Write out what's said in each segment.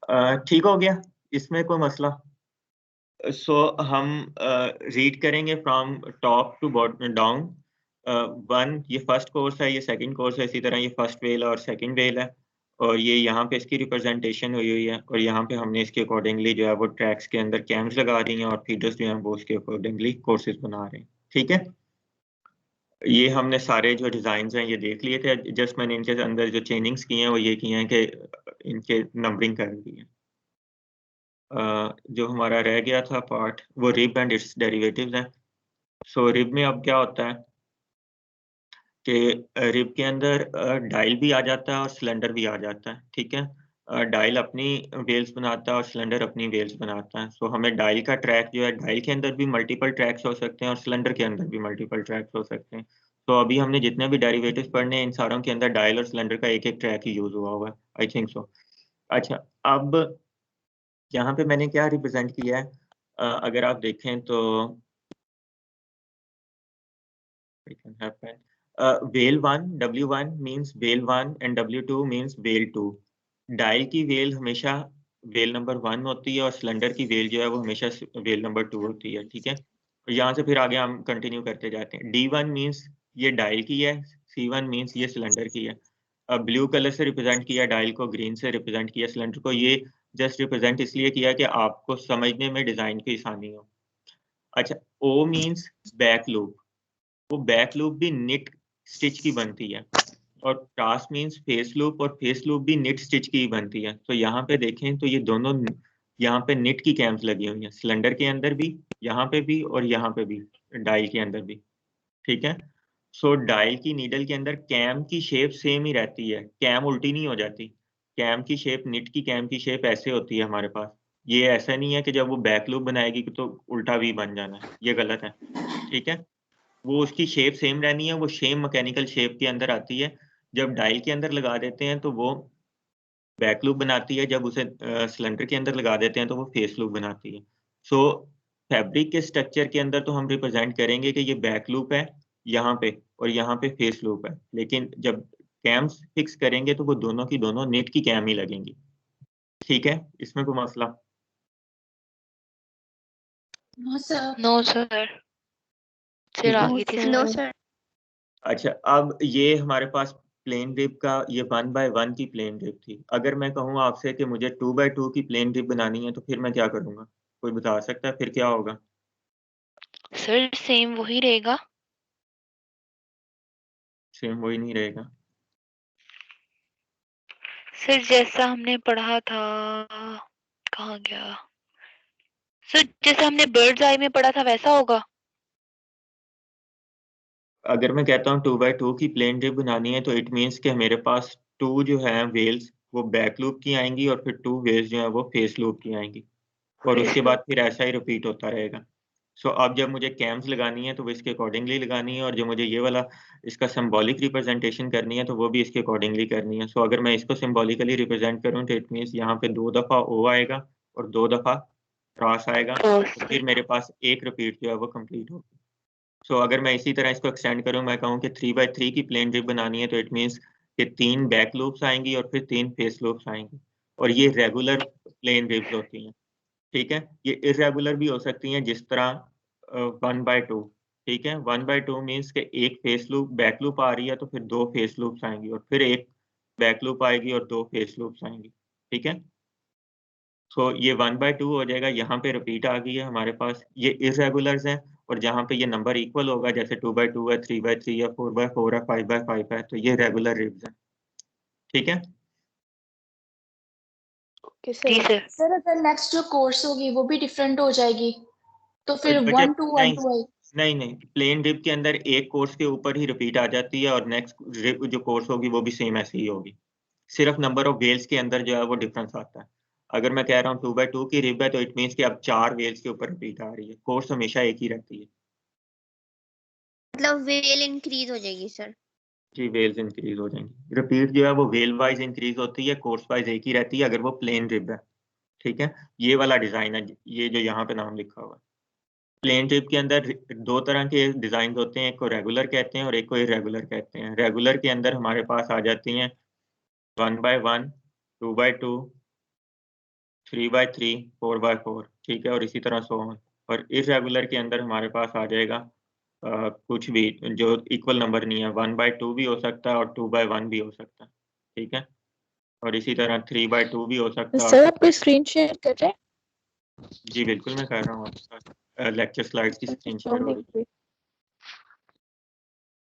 ठीक हो गया, इसमें कोई मसला? सो हम रीड करेंगे from top to down. One, ये फर्स्ट कोर्स है, ये सेकंड कोर्स है, इसी तरह ये फर्स्ट वेल और सेकंड वेल है, और ये यहाँ पे इसकी रिप्रेजेंटेशन हुई हुई है, और यहाँ पे हमने इसके अकॉर्डिंगली जो है वो ट्रैक्स के अंदर कैम्स लगा रही हैं और फीडर्स जो हैं वो उसके अकॉर्डिंगली कोर्सेज बना रहे हैं। ठीक है, ये हमने सारे जो डिज़ाइंस हैं ये देख लिए थे। जस्ट मैंने इनके अंदर जो चेंजिंग्स की हैं वो ये की हैं कि इनके नंबरिंग कर दी है। जो हमारा रह गया था पार्ट वो रिब एंड इट्स डेरिवेटिव्स हैं। सो रिब में अब क्या होता है कि रिब के अंदर डायल भी आ जाता है और सिलेंडर भी आ जाता है। ठीक है, डायल अपनी वेल्स बनाता है और सिलेंडर अपनी वेल्स बनाता है। सो हमें डायल का ट्रैक जो है, डायल के अंदर भी मल्टीपल ट्रैक्स हो सकते हैं और सिलेंडर के अंदर भी मल्टीपल ट्रैक्स हो सकते हैं। तो अभी हमने जितने भी डेरिवेटिव्स पढ़ने हैं इन सारों के अंदर डायल और सिलेंडर का एक एक ट्रैक ही यूज हुआ हुआ है। I think so. अच्छा, अब यहाँ पे मैंने क्या रिप्रेजेंट किया है, अगर आप देखें तो wale one W1 means wale one and W2 means wale two. Dial की वेल हमेशा वेल नंबर 1 होती है और सिलेंडर की वेल जो है वो हमेशा वेल नंबर 2 होती है। ठीक है, और यहाँ से फिर आगे हम कंटिन्यू करते जाते हैं। D1 मीन्स ये डायल की है, C1 मीन्स ये सिलेंडर की है। अब ब्लू कलर से रिप्रेजेंट किया डायल को, ग्रीन से रिप्रेजेंट किया सिलेंडर को। ये जस्ट रिप्रेजेंट इसलिए किया कि आपको समझने में डिजाइन की आसानी हो। अच्छा, O मीन्स बैक लूप, वो बैक लूप भी निट स्टिच की बनती है, और क्रास मीन्स फेस लूप, और फेस लूप भी निट स्टिच की बनती है। तो यहाँ पे देखें तो ये दोनों यहाँ पे निट की कैम्स लगी हुई हैं, सिलेंडर के अंदर भी, यहाँ पे भी और यहाँ पे भी, डायल के अंदर भी। ठीक है, सो डायल की नीडल के अंदर कैम की शेप सेम ही रहती है, कैम उल्टी नहीं हो जाती। कैम की शेप, निट की कैम की शेप ऐसे होती है हमारे पास। ये ऐसा नहीं है कि जब वो बैक लूप बनाएगी तो उल्टा भी बन जाना है, ये गलत है। ठीक है, वो उसकी शेप सेम रहनी है, वो सेम मैकेनिकल शेप के अंदर आती है। जब डायल के अंदर लगा देते हैं तो वो बैक लूप बनाती है, जब उसे सिलेंडर के अंदर लगा देते हैं तो वो फेस लूप बनाती है। सो फैब्रिक के स्ट्रक्चर के अंदर तो हम रिप्रेजेंट करेंगे कि ये बैक लूप है यहाँ पे, और यहाँ पे फेस लूप है, लेकिन जब कैम्स फिक्स करेंगे तो वो दोनों की दोनों नेट की कैम ही लगेंगी। ठीक है, इसमें कोई मसला? No sir. नो सर, ठीक है, आ गई थी नो सर। सर। अच्छा, अब ये हमारे पास प्लेन रिब का ये 1 by 1 की प्लेन रिब थी। अगर मैं कहूँ आपसे कि मुझे 2 by 2 की प्लेन रिब बनानी है तो फिर मैं क्या करूँगा? कोई बता सकता है फिर क्या होगा? सर सेम वही रहेगा। सेम वही नहीं रहेगा। सर जैसा हमने पढ़ा था, कहाँ गया सर, जैसा हमने बर्ड्स आई में पढ़ा था वैसा होगा। अगर मैं कहता हूँ 2 by 2 की प्लेन रिब बनानी है तो इट मीन्स कि मेरे पास 2 जो है वेल्स वो बैक लूप की आएंगी, और फिर 2 वेल्स जो है वो फेस लूप की आएंगी, और उसके बाद फिर ऐसा ही रिपीट होता रहेगा। सो अब जब मुझे कैम्स लगानी है तो वो इसके अकॉर्डिंगली लगानी है, और जो मुझे ये वाला इसका सिंबॉलिक रिप्रेजेंटेशन करनी है तो वो भी इसके अकॉर्डिंगली करनी है। सो अगर मैं इसको सिंबॉलिकली रिप्रेजेंट करूँ तो इट मीन्स यहाँ पे 2 दफ़ा ओ आएगा और 2 दफ़ा क्रॉस आएगा, तो फिर मेरे पास एक रिपीट जो है वो कंप्लीट होगी। सो अगर मैं इसी तरह इसको एक्सटेंड करूँ, मैं कहूँ कि 3 by 3 की प्लेन रिब बनानी है तो इट मीन्स कि 3 बैक लूप्स आएंगी और फिर 3 फेस लूप्स आएंगी, और ये रेगुलर प्लेन रिब्स होती हैं। ठीक है, ये इरेगुलर भी हो सकती हैं, जिस तरह 1 by 2। ठीक है, 1 by 2 मीन्स के एक फेस लूप बैक लूप आ रही है तो फिर 2 फेस लूप्स आएंगी, और फिर एक बैक लूप आएगी और 2 फेस लूप्स आएंगी। ठीक है, सो ये 1 by 2 हो जाएगा। यहाँ पे रिपीट आ गई है हमारे पास, ये इरेगुलर्स हैं, और जहाँ पे ये नंबर इक्वल होगा, जैसे 2 by 2 है, 3 by 3 है, 4 by 4 है, 5 by 5 है, तो ये रेगुलर रिब्स हैं। ठीक है, ओके जी सर। सर। सर अगर नेक्स्ट जो कोर्स होगी वो भी डिफरेंट हो जाएगी तो फिर बेटे 1 2 1 2 आई। नहीं नहीं, प्लेन रिब के अंदर एक कोर्स के ऊपर ही रिपीट आ जाती है, और नेक्स्ट रिब जो कोर्स होगी वो भी सेम ऐसे ही होगी। सिर्फ नंबर ऑफ वेल्स के अंदर जो है वो डिफरेंस आता है। अगर मैं कह रहा हूँ 2 by 2 की रिब है तो इट मीन्स कि अब 4 वेल्स के ऊपर रिपीट आ रही है, कोर्स हमेशा एक ही रहती है। मतलब वेल इंक्रीज हो जाएगी सर। जी, वेल्स इंक्रीज हो जाएंगी। रिपीट जो है वो वेल वाइज इंक्रीज होती है, कोर्स वाइज एक ही रहती है अगर वो प्लेन रिब है। ठीक है, ये वाला डिजाइन है, ये जो यहाँ पे नाम लिखा हुआ है। प्लेन ट्रिप के अंदर 2 तरह के डिजाइन होते हैं, एक को रेगुलर कहते हैं और एक को इरेगुलर कहते हैं। रेगुलर के अंदर हमारे पास आ जाती हैं 1 by 1, 2 by 2, 3/3, 4/4, ठीक है, और इसी तरह सो ऑन। और इर्रेगुलर के अंदर हमारे पास आ जाएगा कुछ भी जो इक्वल नंबर नहीं है, 1/2 भी हो सकता है और 2/1 भी हो सकता है, ठीक है, और इसी तरह 3/2 भी हो सकता है। सर आप कोई स्क्रीन शेयर कर रहे हैं? जी बिल्कुल मैं कर रहा हूँ आपके साथ लेक्चर स्लाइड्स की स्क्रीन शेयर हो रही है।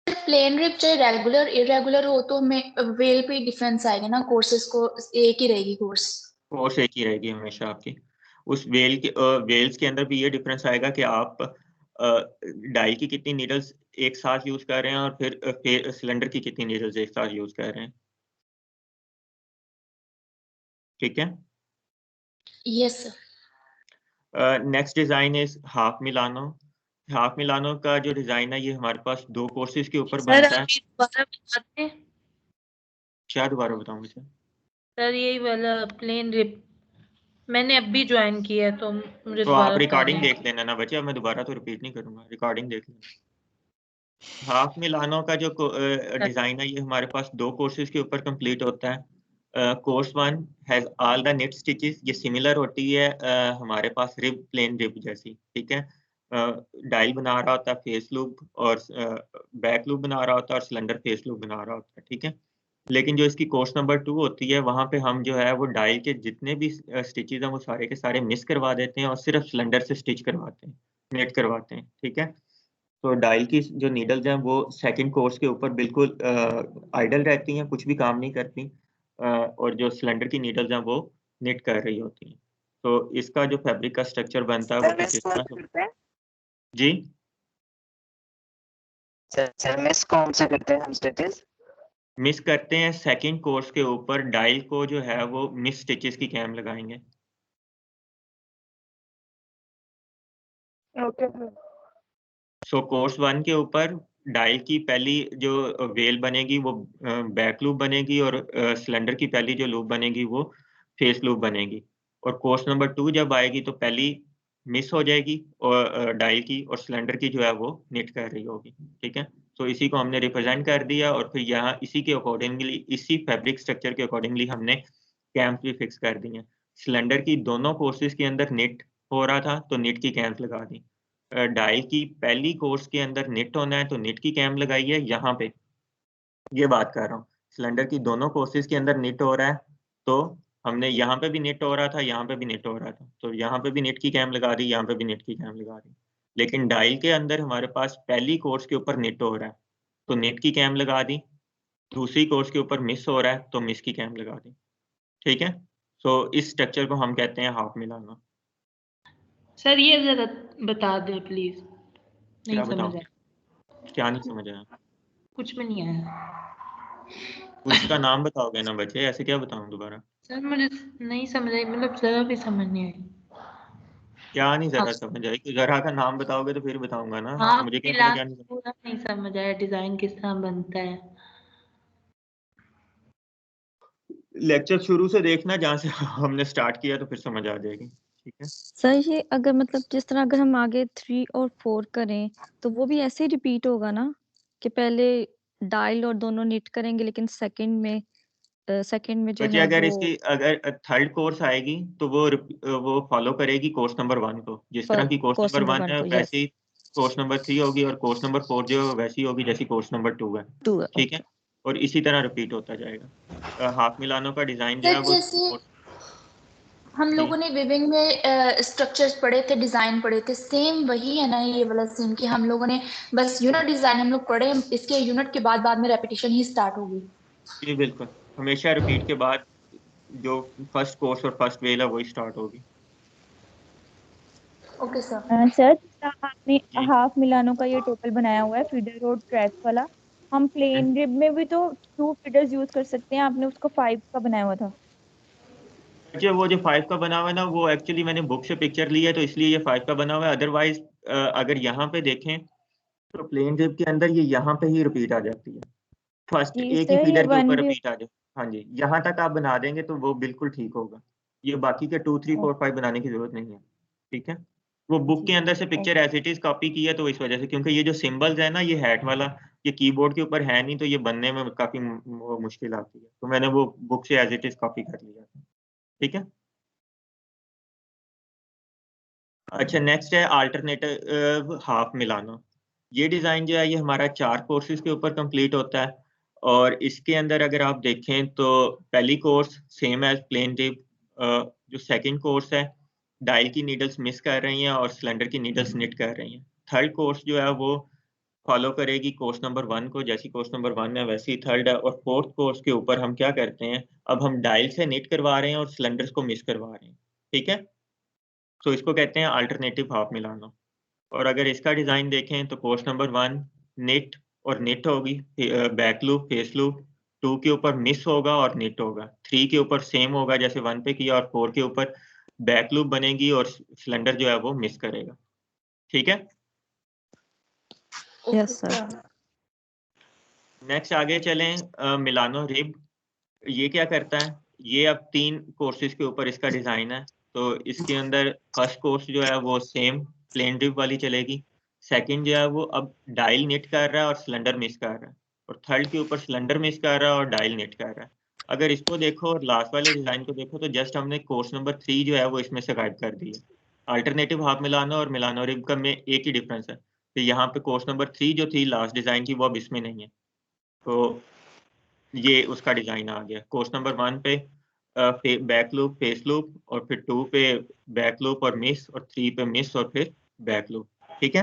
प्लेन रिप चाहे रेगुलर इरेगुलर हो तो में वेल पे डिफरेंस आएगा ना, कोर्सेज को एक ही रहेगी कोर्स। कोर्स एक ही रहेगी हमेशा आपकी। उस वेल्स के अंदर भी ये डिफरेंस आएगा कि आप डाई की कितनी नीडल्स एक साथ यूज कर रहे हैं और फिर सिलेंडर की कितनी नीडल्स एक साथ यूज कर रहे हैं, ठीक है। Yes sir. Next design is half Milano. Half Milano का जो डिजाइन है ये हमारे पास 2 कोर्सेज के ऊपर सर बनता है। अभी दोबारा बताते हैं। क्या दोबारा बताऊं मुझे? सर यही वाला प्लेन रिप मैंने अभी ज्वाइन किया है तो मुझे तो आप दोबारा रिकॉर्डिंग बताना है। देख लेना ना बच्चे, अब मैं दोबारा तो रिपीट नहीं करूंगा, रिकॉर्डिंग देख लेना। हाफ मिलानो का जो डिजाइन है ये हमारे पास 2 कोर्सेज के ऊपर कंप्लीट होता है। Course 1 has all the net stitches, ये सिमिलर होती है हमारे पास रिब, प्लेन रिब जैसी, ठीक है। डायल बना रहा होता है फेस लूप और बैक लूप बना रहा होता है और सिलेंडर फेस लूप बना रहा होता है, ठीक है। लेकिन जो इसकी कोर्स नंबर 2 होती है वहां पे हम जो है वो डायल के जितने भी स्टिचेस हैं वो सारे के सारे मिस करवा देते हैं और सिर्फ सिलेंडर से स्टिच करवाते हैं, नेट करवाते हैं, ठीक है। तो डायल की जो नीडल्स हैं वो सेकंड कोर्स के ऊपर बिल्कुल आइडल रहती हैं, कुछ भी काम नहीं करती, और जो सिलेंडर की नीडल्स हैं वो निट कर रही होती हैं। तो इसका जो फैब्रिक का स्ट्रक्चर बनता है वो कुछ इस तरह से। जी सर मिस कौन से करते हैं हम स्टिचेस? मिस करते हैं सेकंड कोर्स के ऊपर डायल को जो है वो मिस स्टिचेस की कैम लगाएंगे। ओके सो कोर्स 1 के ऊपर डायल की पहली जो वेल बनेगी वो बैक लूप बनेगी और सिलेंडर की पहली जो लूप बनेगी वो फेस लूप बनेगी। और कोर्स नंबर 2 जब आएगी तो पहली मिस हो जाएगी और डायल की, और सिलेंडर की जो है वो निट कर रही होगी, ठीक है। तो इसी को हमने रिप्रेजेंट कर दिया और फिर यहाँ इसी के अकॉर्डिंगली, इसी फैब्रिक स्ट्रक्चर के अकॉर्डिंगली हमने कैम्प भी फिक्स कर दी हैं। सिलेंडर की दोनों कोर्सेज के अंदर निट हो रहा था तो निट की कैम्प लगा दी। डायल की पहली कोर्स के अंदर निट होना है तो निट की कैम लगाई है यहाँ पे, ये बात कर रहा हूँ। सिलेंडर की दोनों कोर्सेज के अंदर निट हो रहा है तो हमने यहाँ पे भी निट हो रहा था, यहाँ पे भी निट हो रहा था, तो यहाँ पे भी निट की कैम लगा दी, यहाँ पे भी निट की कैम लगा दी। लेकिन डायल के अंदर हमारे पास पहली कोर्स के ऊपर निट हो रहा है तो निट की कैम लगा दी, दूसरी कोर्स के ऊपर मिस हो रहा है तो मिस की कैम लगा दी, ठीक है। तो इस स्ट्रक्चर को हम कहते हैं हाफ मिलाना। सर ये जरा बता दे प्लीज, नहीं क्या समझ बताऊं? आया। क्या नहीं समझ आया? कुछ भी नहीं आया उसका नाम बताओगे ना बच्चे, ऐसे क्या बताऊं दोबारा? सर, मुझे नहीं समझ आई, मतलब जरा भी समझ नहीं आई। क्या नहीं हाँ जरा समझ आई? तो जरा का नाम बताओगे तो फिर बताऊंगा ना, हाँ, मुझे क्या पता फिलहाल क्या नहीं समझ। पूरा नहीं समझ आया डिजाइन किस तरह बनता है। लेक्चर शुरू से देखना जहाँ से हमने स्टार्ट किया तो फिर समझ आ जाएगी, ठीक है। सर ये अगर मतलब जिस तरह अगर हम आगे 3 और 4 करें तो वो भी ऐसे ही रिपीट होगा ना कि पहले डायल और दोनों निट करेंगे लेकिन सेकंड में जो बच्चे है अगर वो इसकी अगर थर्ड कोर्स आएगी तो वो फॉलो करेगी कोर्स नंबर 1 को, जिस तरह की कोर्स कोर्स नंबर नंबर 1 1 है को, यस वैसे ही कोर्स नंबर 3 होगी और कोर्स नंबर 4 जो वैसी होगी जैसी कोर्स नंबर 2 है, 2 ठीक है। ओके। और इसी तरह रिपीट होता जाएगा। हाफ मिलानो का डिजाइन जो है सर वो जैसे हम जी लोगों ने विविंग में स्ट्रक्चर्स पढ़े थे, डिजाइन पढ़े थे, सेम वही है ना ये वाला सीन कि हम लोगों ने बस यूनिट डिजाइन हम लोग पढ़े, इसके यूनिट के बाद में रेपिटेशन ही स्टार्ट होगी। जी बिल्कुल, हमेशा रिपीट के बाद जो फर्स्ट कोर्स और फर्स्ट वेल है वही स्टार्ट होगी। Okay sir. सर आपने जी हाफ मिलानो का ये टोटल बनाया हुआ है फीडर रोड ट्रैक्स वाला, हम प्लेन रिब में भी तो 2 फीडर्स यूज कर सकते हैं, आपने उसको 5 का बनाया हुआ था। जो वो जो 5 का बना हुआ है ना वो एक्चुअली मैंने बुक से पिक्चर ली है तो इसलिए ये 5 का बना हुआ है। अदरवाइज अगर यहाँ पे देखें तो प्लेन रिब के अंदर ये यहाँ पे ही रिपीट आ जाती है, फर्स्ट जी एक ही सर, ये फीडर के 1 ऊपर भी रिपीट आ जाए। हाँ जी, यहाँ तक आप बना देंगे तो वो बिल्कुल ठीक होगा, ये बाकी के 2 3 4 5 बनाने की जरूरत नहीं है, ठीक है। वो बुक के अंदर से picture as it is copy की है तो इस वजह से, क्योंकि ये जो सिंबल्स है ना ये हैट वाला, ये कीबोर्ड के ऊपर है नहीं तो ये बनने में काफी मुश्किल आती है, तो मैंने वो बुक से एज इट इज कॉपी कर लिया, ठीक है। अच्छा, नेक्स्ट है अल्टरनेटिव हाफ मिलानो। ये डिज़ाइन जो है ये हमारा 4 कोर्सेज के ऊपर कंप्लीट होता है और इसके अंदर अगर आप देखें तो पहली course same as plain tip, जो सेकंड कोर्स है डायल की नीडल्स मिस कर रही हैं और सिलेंडर की नीडल्स निट कर रही हैं। थर्ड कोर्स जो है वो फॉलो करेगी कोर्स नंबर 1 को, जैसी कोर्स नंबर 1 है वैसी थर्ड है। और फोर्थ कोर्स के ऊपर हम क्या करते हैं, अब हम डायल से निट करवा रहे हैं और सिलेंडर्स को मिस करवा रहे हैं। ठीक है, तो इसको कहते हैं अल्टरनेटिव हाफ मिलानो। और अगर इसका डिजाइन देखें तो कोर्स नंबर 1 निट और निट होगी, बैक लूप फेस लूप। 2 के ऊपर मिस होगा और निट होगा। 3 के ऊपर सेम होगा जैसे 1 पे किया और 4 के ऊपर बैक लूप बनेगी और सिलेंडर जो है वो मिस करेगा। ठीक है, यस सर। नेक्स्ट आगे चलें। मिलानो रिब, ये क्या करता है, ये अब 3 कोर्सेज के ऊपर इसका डिजाइन है। तो इसके अंदर फर्स्ट कोर्स जो है वो सेम प्लेन रिब वाली चलेगी। सेकंड जो है वो अब डायल निट कर रहा है और सिलेंडर मिस कर रहा है। और थर्ड के ऊपर सिलेंडर मिस कर रहा है और डायल निट कर रहा है। अगर इसको देखो और लास्ट वाले डिजाइन को देखो तो जस्ट हमने कोर्स नंबर 3 जो है वो इसमें से गायब कर दी है। अल्टरनेटिव हाफ मिलानो और मिलानो रिब का में एक ही डिफरेंस है, तो यहाँ पे कोर्स नंबर 3 जो थी लास्ट डिजाइन की वो अब इसमें नहीं है। तो ये उसका डिजाइन आ गया। कोर्स नंबर 1 पे बैक लूप फेस लूप, और फिर 2 पे बैक लूप और मिस, और 3 पे मिस और फिर बैक लूप। ठीक है,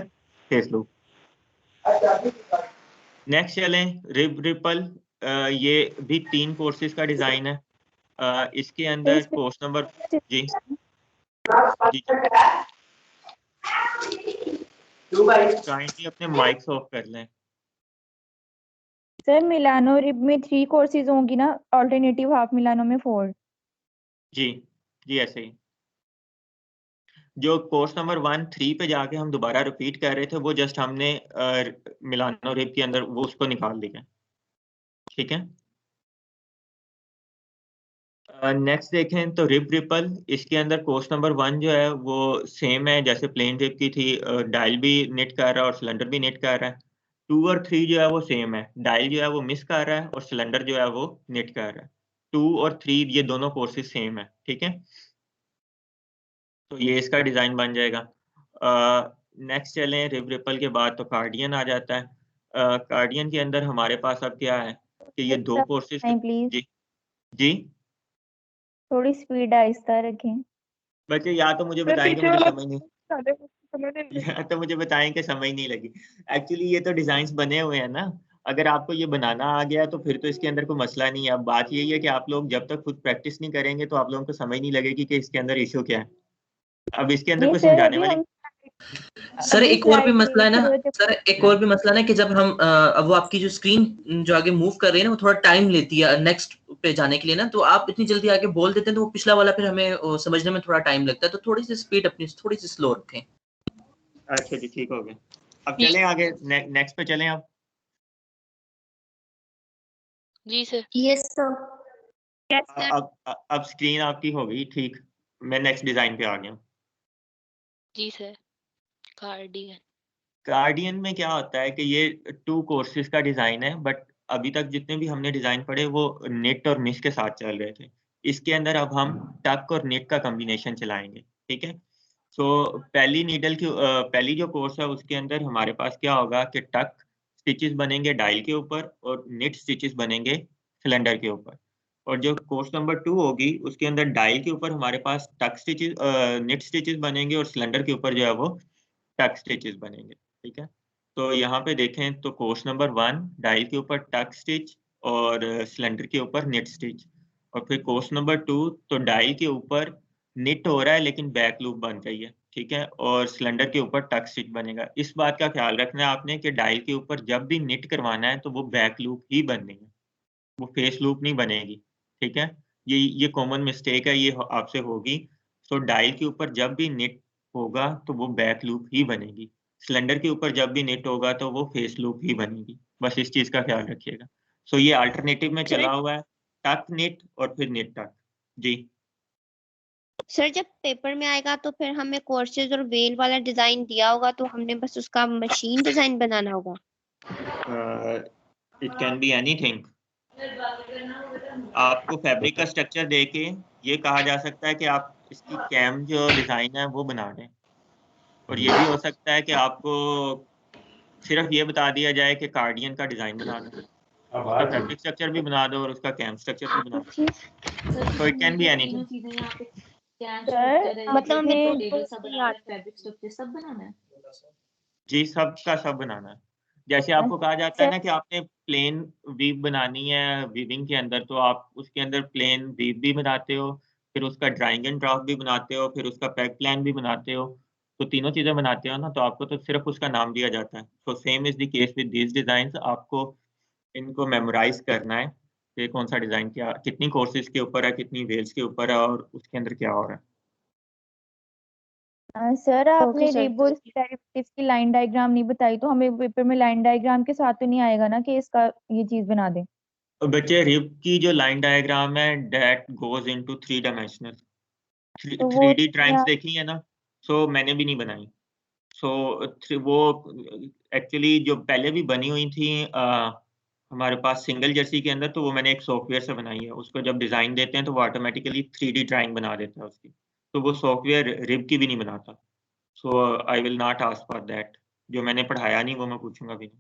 फेस लूप। नेक्स्ट चलें रिब रिपल। ये भी 3 कोर्सेज का डिजाइन है। इसके अंदर कोर्स नंबर जी जी काइंडली अपने माइक्स ऑफ कर लें। सर मिलानो रिब में 3 कोर्सेज होंगी ना, अल्टरनेटिव हाफ मिलानो में 4। जी जी ऐसे ही। जो कोर्स नंबर 1 3 पे जाके हम दोबारा रिपीट कर रहे थे वो जस्ट हमने मिलानो रिब के अंदर वो उसको निकाल दिया। ठीक है, नेक्स्ट देखें तो रिब रिपल। इसके अंदर कोर्स नंबर 1 जो है वो सेम है जैसे प्लेन रिब की थी। डायल भी निट कर रहा है और सिलेंडर भी निट कर रहा है। 2 और 3 जो है वो सेम है, डायल जो है वो मिस कर रहा है और सिलेंडर जो है वो निट कर रहा है। 2 और 3 ये दोनों कोर्सेज सेम है। ठीक है, तो ये इसका डिजाइन बन जाएगा। नेक्स्ट चलें, रिब रिपल के बाद तो कार्डियन आ जाता है। कार्डियन के अंदर हमारे पास अब क्या है कि ये 2 कोर्सेज प्लीज जी जी थोड़ी स्पीड आहिस्ता रखें। बच्चे या तो मुझे बताएं कि मुझे समझ नहीं, या तो मुझे बताएं कि समझ नहीं लगी। एक्चुअली ये तो डिजाइन्स बने हुए हैं ना, अगर आपको ये बनाना आ गया तो फिर तो इसके अंदर कोई मसला नहीं है। अब बात यही है कि आप लोग जब तक खुद प्रैक्टिस नहीं करेंगे तो आप लोगों को समझ नहीं लगेगी कि इसके अंदर इशू क्या है। अब इसके अंदर नहीं कोई सर, समझाने अभी वाली हम सर एक और भी मसला है ना स्लाइड सर, एक और भी मसला है कि जब हम अब वो आपकी जो स्क्रीन जो आगे मूव कर रही है ना वो थोड़ा टाइम लेती है नेक्स्ट पे जाने के लिए ना, तो आप इतनी जल्दी आगे बोल देते हैं तो वो पिछला वाला फिर हमें समझने में थोड़ा टाइम लगता है, तो थोड़ी सी स्पीड अपनी थोड़ी सी स्लो रखें। अच्छा जी, ठीक हो गया। अब चलें आगे, नेक्स्ट पे चलें आप। जी सर। Yes sir. अब स्क्रीन आपकी हो गई ठीक, मैं नेक्स्ट डिजाइन पे आ गया। जी सर। कार्डियन। गार्डियन में क्या होता है कि ये 2 कोर्सेज का डिजाइन है, बट अभी तक जितने भी हमने डिजाइन पढ़े वो नेट और मिस के साथ चल रहे थे। इसके अंदर अब हम टक और नेट का कॉम्बिनेशन चलाएंगे। ठीक है, तो पहली नीडल की पहली जो कोर्स है उसके अंदर हमारे पास क्या होगा कि टक स्टिचेस बनेंगे डायल के ऊपर और नेट स्टिचेस बनेंगे सिलेंडर के ऊपर। और जो कोर्स नंबर 2 होगी उसके अंदर डायल के ऊपर हमारे पास टक स्टिचेस नेट स्टिचेस बनेंगे और सिलेंडर के ऊपर जो है वो टक स्टिचेस बनेंगे। ठीक है, तो यहाँ पे देखें तो कोर्स नंबर 1 डायल के ऊपर टक स्टिच और सिलेंडर के ऊपर निट स्टिच। और फिर कोर्स नंबर 2 तो डायल के ऊपर निट हो रहा है लेकिन बैक लूप बन रही है। ठीक है, और सिलेंडर के ऊपर टक स्टिच बनेगा। इस बात का ख्याल रखना है आपने कि डायल के ऊपर जब भी निट करवाना है तो वो बैक लूप ही बननी है, वो फेस लूप नहीं बनेगी। ठीक है, ये कॉमन मिस्टेक है, ये आपसे होगी। तो डायल के ऊपर जब भी निट होगा तो वो बैक लूप ही बनेगी, सिलेंडर के ऊपर जब भी निट होगा तो वो फेस लूप ही बनेगी। बस इस चीज का ख्याल रखिएगा। सो ये अल्टरनेटिव में चला हुआ है, टक निट और फिर निट टक। जी सर जब पेपर में आएगा तो फिर हमें कोर्सेज और वेल वाला डिजाइन दिया होगा तो हमने बस उसका मशीन डिजाइन बनाना होगा। It can be anything. आपको फैब्रिक का स्ट्रक्चर देके ये कहा जा सकता है कि आप इसकी कैम जो डिजाइन है वो बना दें। और ये भी हो सकता है कि आपको सिर्फ ये बता दिया जाए कि कार्डियन का डिजाइन बना दो, उसका फैब्रिक स्ट्रक्चर भी बना दो और उसका कैम स्ट्रक्चर भी बना दो, तो it can be anything. Sir मतलब हमें जी सब का सब बनाना है। जैसे आपको कहा जाता है ना कि आपने प्लेन वीव बनानी है वीविंग के अंदर, तो आप उसके अंदर प्लेन वीव भी बनाते हो, फिर उसका ड्राइंग एंड ड्राफ्ट भी बनाते हो, फिर उसका पैक प्लान भी बनाते हो, तो तीनों चीजें बनाते हो ना, तो आपको तो सिर्फ उसका नाम दिया जाता है। So same is the case with these designs. आपको इनको मेमोराइज करना है कि कौन सा डिजाइन क्या कितनी कोर्सेज के ऊपर है, कितनी वेल्स के ऊपर है और उसके अंदर क्या हो रहा है। सर आपने Okay, sir. रिब और डेरिवेटिव्स की लाइन डायग्राम नहीं बताई, तो हमें पेपर में लाइन डायग्राम के साथ तो नहीं आएगा ना कि इसका ये चीज बना दे। तो बच्चे रिब की जो लाइन डायग्राम है डेट गोज इनटू 3 डायमेंशनल। तो वो 3D ड्राइंग्स देखी है ना, सो मैंने भी नहीं बनाई। सो वो एक्चुअली जो पहले भी बनी हुई थी हमारे पास सिंगल जर्सी के अंदर, तो वो मैंने एक सॉफ्टवेयर से बनाई है। उसको जब डिजाइन देते हैं तो वो ऑटोमेटिकली 3D ड्राइंग बना देता है उसकी, तो वो सॉफ्टवेयर रिब की भी नहीं बनाता। So I will not ask for that. जो मैंने पढ़ाया नहीं वो मैं पूछूंगा भी नहीं।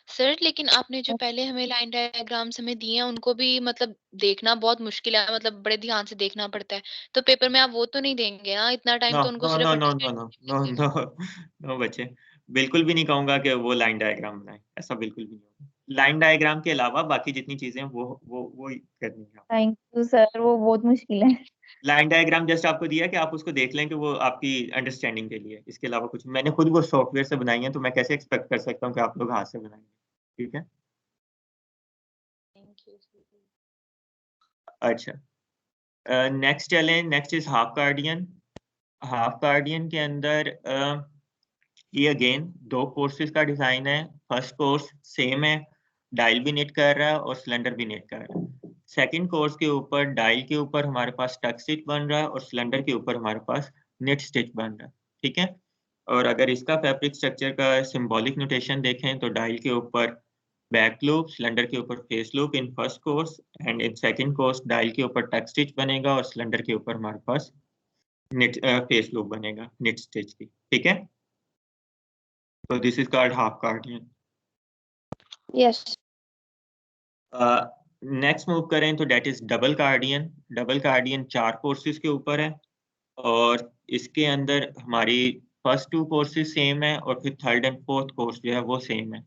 सर लेकिन आपने जो पहले हमें लाइन डायग्राम्स हमें दिए हैं उनको भी मतलब देखना बहुत मुश्किल है, मतलब बड़े ध्यान से देखना पड़ता है, तो पेपर में आप वो तो नहीं देंगे ना, इतना टाइम नो तो उनको नो सिर्फ no no no understand no no no no बच्चे, बिल्कुल भी नहीं कहूंगा कि वो लाइन डायग्राम बनाए, ऐसा बिल्कुल भी नहीं होगा। लाइन डायग्राम के अलावा बाकी जितनी चीजें हैं वो ही करनी है। थैंक यू सर, वो बहुत मुश्किल है। लाइन डायग्राम जस्ट आपको दिया कि आप उसको देख लें कि वो आपकी अंडरस्टैंडिंग के लिए, इसके अलावा कुछ मैंने खुद वो सॉफ्टवेयर से बनाई है, तो मैं कैसे एक्सपेक्ट कर सकता हूँ कि आप लोग हाथ से बनाएंगे। ठीक है, अच्छा नेक्स्ट चलें। Next is half cardigan. Half cardigan के अंदर ये अगेन दो कोर्सेज का डिजाइन है। फर्स्ट कोर्स सेम है, डायल भी निट कर रहा है और सिलेंडर भी निट कर रहा है। सेकंड कोर्स के ऊपर डायल के ऊपर हमारे पास टक स्टिच बन रहा है और सिलेंडर के ऊपर हमारे पास निट स्टिच बन रहा है। ठीक है, और अगर इसका फैब्रिक स्ट्रक्चर का सिंबॉलिक नोटेशन देखें तो डायल के ऊपर बैक लूप, सिलेंडर के ऊपर face loop in first course, and in second course dial के ऊपर टक स्टिच बनेगा और सिलेंडर के ऊपर हमारे पास निट फेस लूप बनेगा निट स्टिच की। ठीक है, so this is called half guardian. Yes. Next move करें तो that is double guardian. Double guardian 4 courses के ऊपर है और इसके अंदर हमारी फर्स्ट 2 कोर्सेज सेम है और फिर थर्ड एंड फोर्थ कोर्स जो है वो सेम है।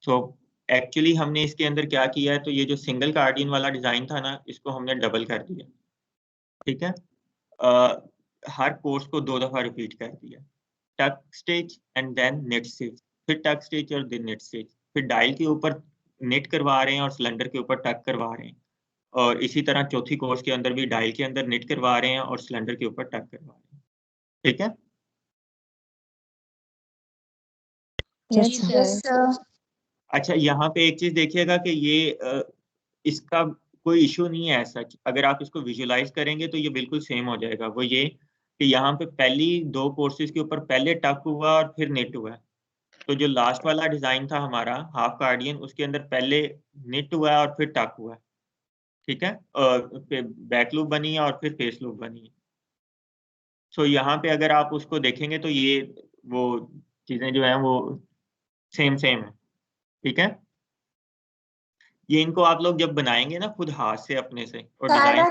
सो एक्चुअली हमने इसके अंदर क्या किया है, तो ये जो सिंगल गार्डियन वाला डिजाइन था ना, इसको हमने डबल कर दिया। ठीक है, हर कोर्स को 2 दफा रिपीट कर दिया, tuck stitch and then knit stitch, फिर टक स्टिच और देन निट स्टिच, फिर डायल के ऊपर निट करवा रहे हैं और सिलेंडर के ऊपर टक करवा रहे हैं, और इसी तरह चौथी कोर्स के अंदर भी डायल के अंदर निट करवा रहे हैं और सिलेंडर के ऊपर टक करवा रहे हैं। ठीक है, यस सर। अच्छा यहाँ पे एक चीज देखिएगा कि ये इसका कोई इशू नहीं है ऐसा। अगर आप इसको विजुलाइज करेंगे तो ये बिल्कुल सेम हो जाएगा। वो ये कि यहाँ पे पहली 2 कोर्सेज के ऊपर पहले टक हुआ और फिर निट हुआ है, तो जो लास्ट वाला डिजाइन था हमारा हाफ गार्डियन, उसके अंदर पहले निट हुआ है और फिर टक हुआ है। ठीक है, और बैक लूप बनी है और फिर फेस लूप बनी है। सो यहाँ पे अगर आप उसको देखेंगे तो ये वो चीजें जो हैं वो सेम सेम है। ठीक है, ये इनको आप लोग जब बनाएंगे ना खुद हाथ से अपने से और डिजाइन,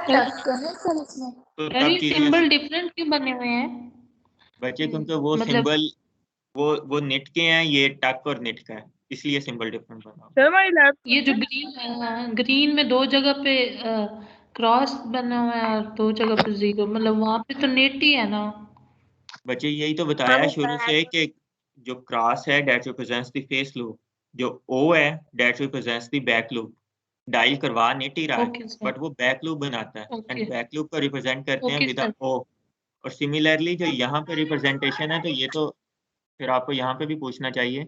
तो सर तब ये चीजें सिंबल डिफरेंट क्यों बने हुए हैं? बच्चे, क्योंकि वो मतलब सिंबल वो निट के हैं, ये टक और निट का है, इसलिए सिंबल डिफरेंट बना। सर हमारी लैब ये जो ग्रीन में 2 जगह पे क्रॉस बना हुआ है और 2 जगह पे 0, मतलब वहां पे तो नेट ही है ना। बच्चे यही तो बताया है शुरू से कि जो क्रॉस है that represents the face loop, जो ओ है that represents the back loop. Dial करवा निट ही रहा है ओके सर, बट वो बैक लूप बनाता है, ओके एंड बैक लूप को रिप्रेजेंट करते हैं ओके विद सर। ओ। और सिमिलरली जो यहाँ पे रिप्रेजेंटेशन है, तो ये तो फिर आपको यहाँ पे भी पूछना चाहिए,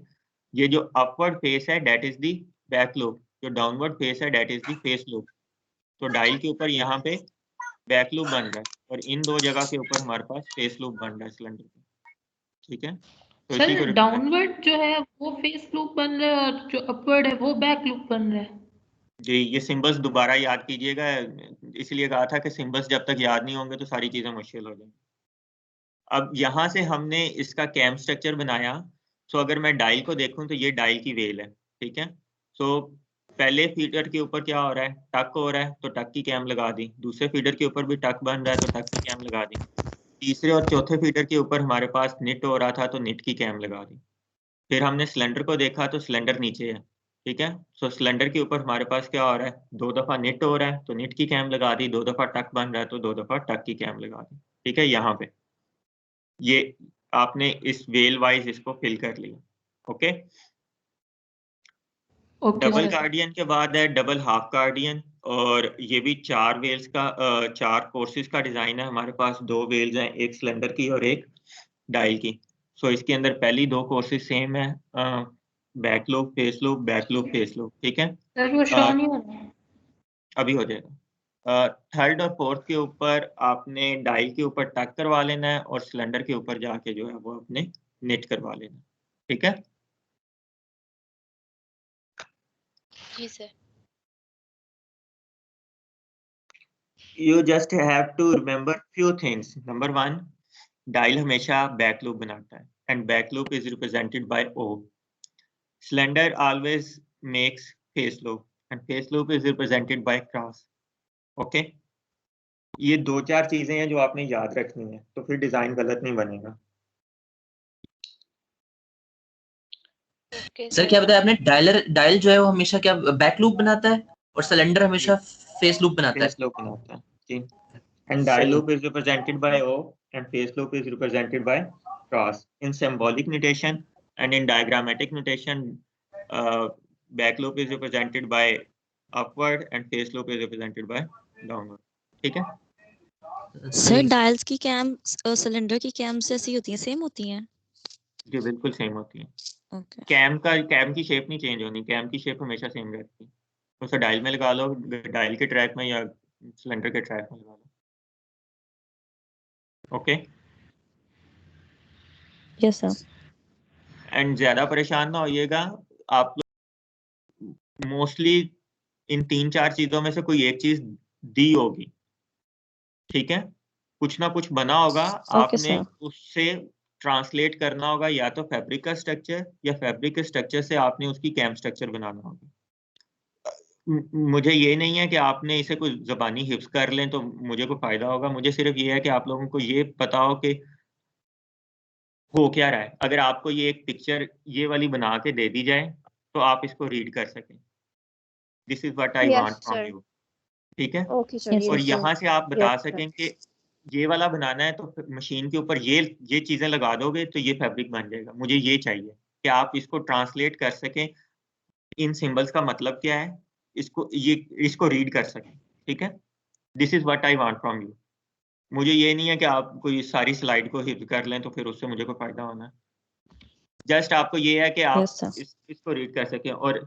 ये जो अपवर्ड फेस है that is the back loop, जो डाउनवर्ड फेस है that is the face loop. तो डायल के ऊपर यहाँ पे बैक लूप बन रहा है और इन 2 जगह के ऊपर हमारे पास फेस लूप बन रहा है सिलेंडर पे। ठीक है, तो इसी को सर डाउनवर्ड जो है वो फेस लूप बन रहा है और जो अपवर्ड है वो बैक लूप बन रहा है। जी ये सिंबल्स दोबारा याद कीजिएगा, इसलिए कहा था कि सिंबल्स जब तक याद नहीं होंगे तो सारी चीजें मुश्किल हो जाएंगी। अब यहाँ से हमने इसका कैम स्ट्रक्चर बनाया। सो अगर मैं डायल को देखूं तो ये डायल की वेल है, ठीक है। सो पहले फीडर के ऊपर क्या हो रहा है, टक हो रहा है, तो टक की कैम लगा दी। दूसरे फीडर के ऊपर भी टक बन रहा है, तो टक की कैम लगा दी। तीसरे और चौथे फीडर के ऊपर हमारे पास निट हो रहा था, तो निट की कैम लगा दी। फिर हमने सिलेंडर को देखा तो सिलेंडर नीचे है, ठीक है। सो सिलेंडर के ऊपर हमारे पास क्या हो रहा है, 2 दफा निट हो रहा है, तो निट की कैम लगा दी। 2 दफा टक बन रहा है, तो 2 दफा टक की कैम लगा दी, ठीक है। यहाँ पे ये आपने इस वेल वाइज इसको फिल कर लिया, okay. Okay double sir. Guardian के बाद है डबल हाफ गार्डियन, और ये भी 4 वेल्स का 4 कोर्सेज का डिजाइन है। हमारे पास 2 वेल्स हैं, एक सिलेंडर की और एक डायल की। सो इसके अंदर पहली 2 कोर्सेज सेम है, back loop face loop, back loop face loop, ठीक है। सर वो शो नहीं हो रहा है। अभी हो जाएगा। थर्ड और फोर्थ के ऊपर आपने डायल के ऊपर टक करवा लेना है, और सिलेंडर के ऊपर जाके जो है वो अपने नेट करवा लेना है, ठीक है। जी sir. You just have to remember few things. Number 1, dial हमेशा बैक लूप बनाता है, and back loop is represented by O. Cylinder always makes face loop, and face loop is represented by cross. Okay? ये 2-4 चीजें हैं जो आपने याद रखनी है, तो फिर डिजाइन गलत नहीं बनेगा। ओके सर क्या बताया आपने, डायल जो है वो हमेशा क्या बैक लूप बनाता है, और सिलेंडर हमेशा फेस लूप बनाता है। फेस लूप बनाता है जी। And dial loop is represented by O, and face loop is represented by cross. In symbolic notation and in diagrammatic notation, back loop is represented by upward and face loop is represented by downward. ठीक है। Sir dials की cam cylinder की cam से ऐसी होती हैं, same होती हैं? जी बिल्कुल सेम होती है। ओके। कैम की शेप नहीं चेंज होनी, कैम की शेप हमेशा सेम रहती है। उसे डायल में लगा लो, डायल के ट्रैक में या सिलेंडर के ट्रैक में लगा लो, ओके। Yes sir. एंड ज्यादा परेशान ना होइएगा, आप मोस्टली इन 3-4 चीजों में से कोई एक चीज दी होगी, ठीक है। कुछ ना कुछ बना होगा, आपने उससे ट्रांसलेट करना होगा, या तो फैब्रिक का स्ट्रक्चर, या फैब्रिक के स्ट्रक्चर से आपने उसकी कैम स्ट्रक्चर बनाना होगा। मुझे ये नहीं है कि आपने इसे कोई ज़बानी हिफ्स कर लें तो मुझे कोई फायदा होगा। मुझे सिर्फ ये है कि आप लोगों को ये पता हो कि हो क्या रहा है। अगर आपको ये एक पिक्चर ये वाली बना के दे दी जाए तो आप इसको रीड कर सकें। This is what I want from you, ठीक है। Okay sir. और यहाँ से आप बता सकें कि ये वाला बनाना है तो मशीन के ऊपर ये चीजें लगा दोगे तो ये फैब्रिक बन जाएगा। मुझे ये चाहिए कि आप इसको ट्रांसलेट कर सकें, इन सिंबल्स का मतलब क्या है, इसको रीड कर सकें, ठीक है। This is what I want from you. मुझे ये नहीं है कि आप कोई सारी स्लाइड को हिफ्ज कर लें तो फिर उससे मुझे कोई फायदा होना है। जस्ट आपको ये है कि आप इसको रीड कर सकें। और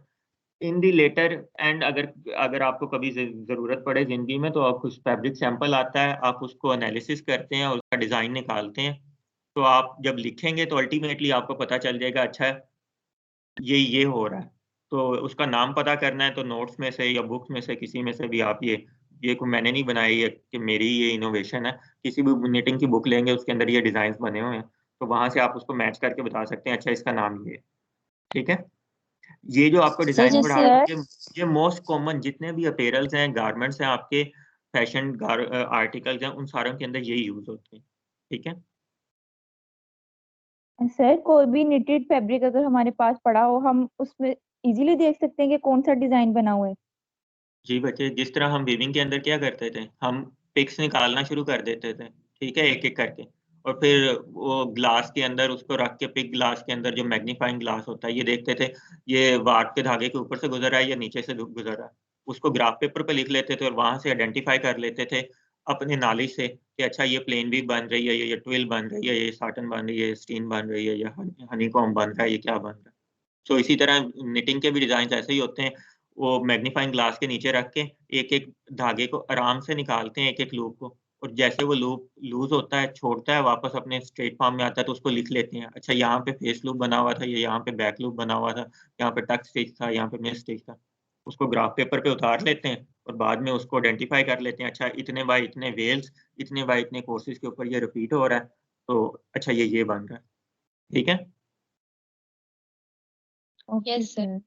इन दी लेटर एंड अगर आपको कभी ज़रूरत पड़े ज़िंदगी में तो आप उस फैब्रिक सैंपल आता है, आप उसको एनालिसिस करते हैं और उसका डिज़ाइन निकालते हैं। तो आप जब लिखेंगे तो अल्टीमेटली आपको पता चल जाएगा, अच्छा ये हो रहा है। तो उसका नाम पता करना है तो नोट्स में से या बुक्स में से किसी में से भी आप ये कोई मैंने नहीं बनाई है कि मेरी ये इनोवेशन है। किसी भी निटिंग की बुक लेंगे उसके अंदर ये डिज़ाइंस बने हुए हैं, तो वहाँ से आप उसको मैच करके बता सकते हैं, अच्छा इसका नाम ये है, ठीक है। ये जो आपको डिजाइन पढ़ा रहा हूँ, ये मोस्ट कॉमन जितने भी अपैरल्स हैं, गारमेंट्स हैं, आपके फैशन आर्टिकल्स हैं, उन सारों के अंदर यही यूज होते हैं, ठीक है। सर कोई भी निटेड फैब्रिक अगर हमारे पास पड़ा हो, हम उसमें इजीली देख सकते हैं कि कौन सा डिजाइन बना हुआ है? जी बच्चे, जिस तरह हम वीविंग के अंदर क्या करते थे, हम पिक्स निकालना शुरू कर देते थे, ठीक है, एक एक करके, और फिर वो ग्लास के अंदर उसको रख के, पिक ग्लास के अंदर जो मैग्नीफाइंग ग्लास होता है, ये देखते थे ये वाट के धागे के ऊपर से गुजर रहा है या नीचे से गुजर रहा है। उसको ग्राफ पेपर पे लिख लेते थे और वहां से आइडेंटिफाई कर लेते थे अपने नॉलेज से कि अच्छा ये प्लेन वीव बन रही है, ये ट्विल बन रही है, ये साटन बन रही है, स्टीन बन रही है, या हनीकॉम्ब बन रहा है, ये क्या बन रहा है। तो इसी तरह निटिंग के भी डिजाइन ऐसे ही होते हैं। वो मैग्नीफाइंग ग्लास के नीचे रख के एक-एक धागे को आराम से निकालते हैं, एक-एक लूप को, और जैसे वो लूप लूज़ होता है, छोड़ता है, वापस अपने स्ट्रेट फॉर्म में आता है तो उसको लिख लेते हैं। अच्छा यहाँ पे फेस लूप बना हुआ था, ये यहाँ पे बैक लूप बना हुआ था, यहाँ पे टक स्टिच था, यहाँ पे मिड स्टिच था। उसको ग्राफ पेपर पे उतार लेते हैं और बाद में उसको आइडेंटिफाई कर लेते हैं, अच्छा इतने बाय इतने वेल्स, इतने बाय इतने कोर्सेज़ के ऊपर ये रिपीट हो रहा है, तो अच्छा ये बन रहा है, ठीक है। Okay Yes, sir. सर।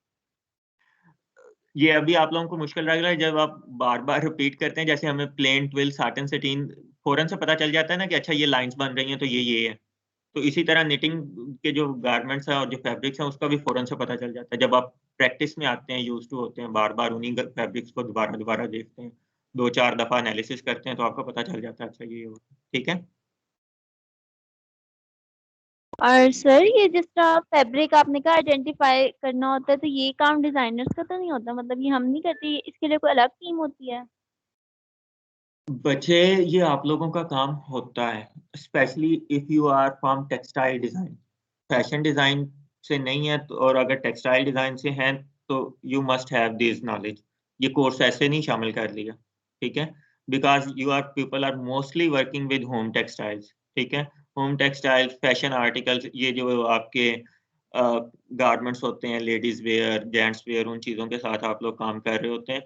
ये अभी आप लोगों को मुश्किल लग रहा है जब आप बार बार रिपीट करते हैं, जैसे हमें प्लेन ट्विल साटन सेटीन फौरन से पता चल जाता है ना कि अच्छा ये लाइंस बन रही हैं तो ये है। तो इसी तरह निटिंग के जो गारमेंट्स हैं और जो फैब्रिक्स हैं उसका भी फौरन से पता चल जाता है। जब आप प्रैक्टिस में आते हैं, यूज्ड टू होते हैं, बार-बार उन्हीं फैब्रिक्स को दोबारा देखते हैं, 2-4 दफा एनालिसिस करते हैं तो आपको पता चल जाता है अच्छा ये होता है, ठीक है। और सर ये जिस तरह फैब्रिक आपने कहा आइडेंटिफाई करना होता है, तो ये काम डिजाइनर्स का तो नहीं होता, मतलब ये हम नहीं करते, इसके लिए कोई अलग टीम होती है? बच्चे ये आप लोगों का काम होता है, specially if you are from textile design. Fashion design से नहीं है तो, और अगर टेक्सटाइल डिजाइन से हैं तो you must have this knowledge. ये कोर्स ऐसे नहीं शामिल कर लिया, ठीक है, because you are people are mostly working with home textiles, ठीक है। होम टेक्सटाइल्स, फैशन आर्टिकल्स, ये जो आपके गारमेंट्स होते हैं, लेडीज वेयर, जेंट्स वेयर, उन चीज़ों के साथ आप लोग काम कर रहे होते हैं।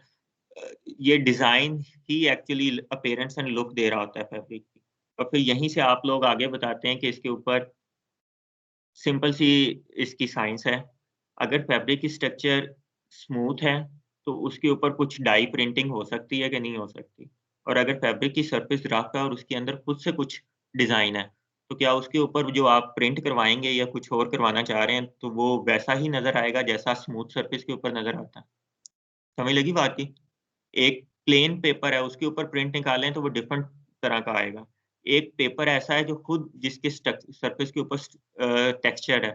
ये डिज़ाइन ही एक्चुअली अपीयरेंस एंड लुक दे रहा होता है फैब्रिक की, और फिर यहीं से आप लोग आगे बताते हैं कि इसके ऊपर सिंपल सी इसकी साइंस है। अगर फैब्रिक की स्ट्रक्चर स्मूथ है तो उसके ऊपर कुछ डाई प्रिंटिंग हो सकती है कि नहीं हो सकती, और अगर फैब्रिक की सरफेस रफ है और उसके अंदर खुद से कुछ डिज़ाइन है तो क्या उसके ऊपर जो आप प्रिंट करवाएंगे या कुछ और करवाना चाह रहे हैं तो वो वैसा ही नज़र आएगा जैसा स्मूथ सरफेस के ऊपर नज़र आता है। समझ लगी बात की? एक प्लेन पेपर है, उसके ऊपर प्रिंट निकालें तो वो डिफरेंट तरह का आएगा। एक पेपर ऐसा है जो खुद जिसके सरफेस के ऊपर टेक्सचर है,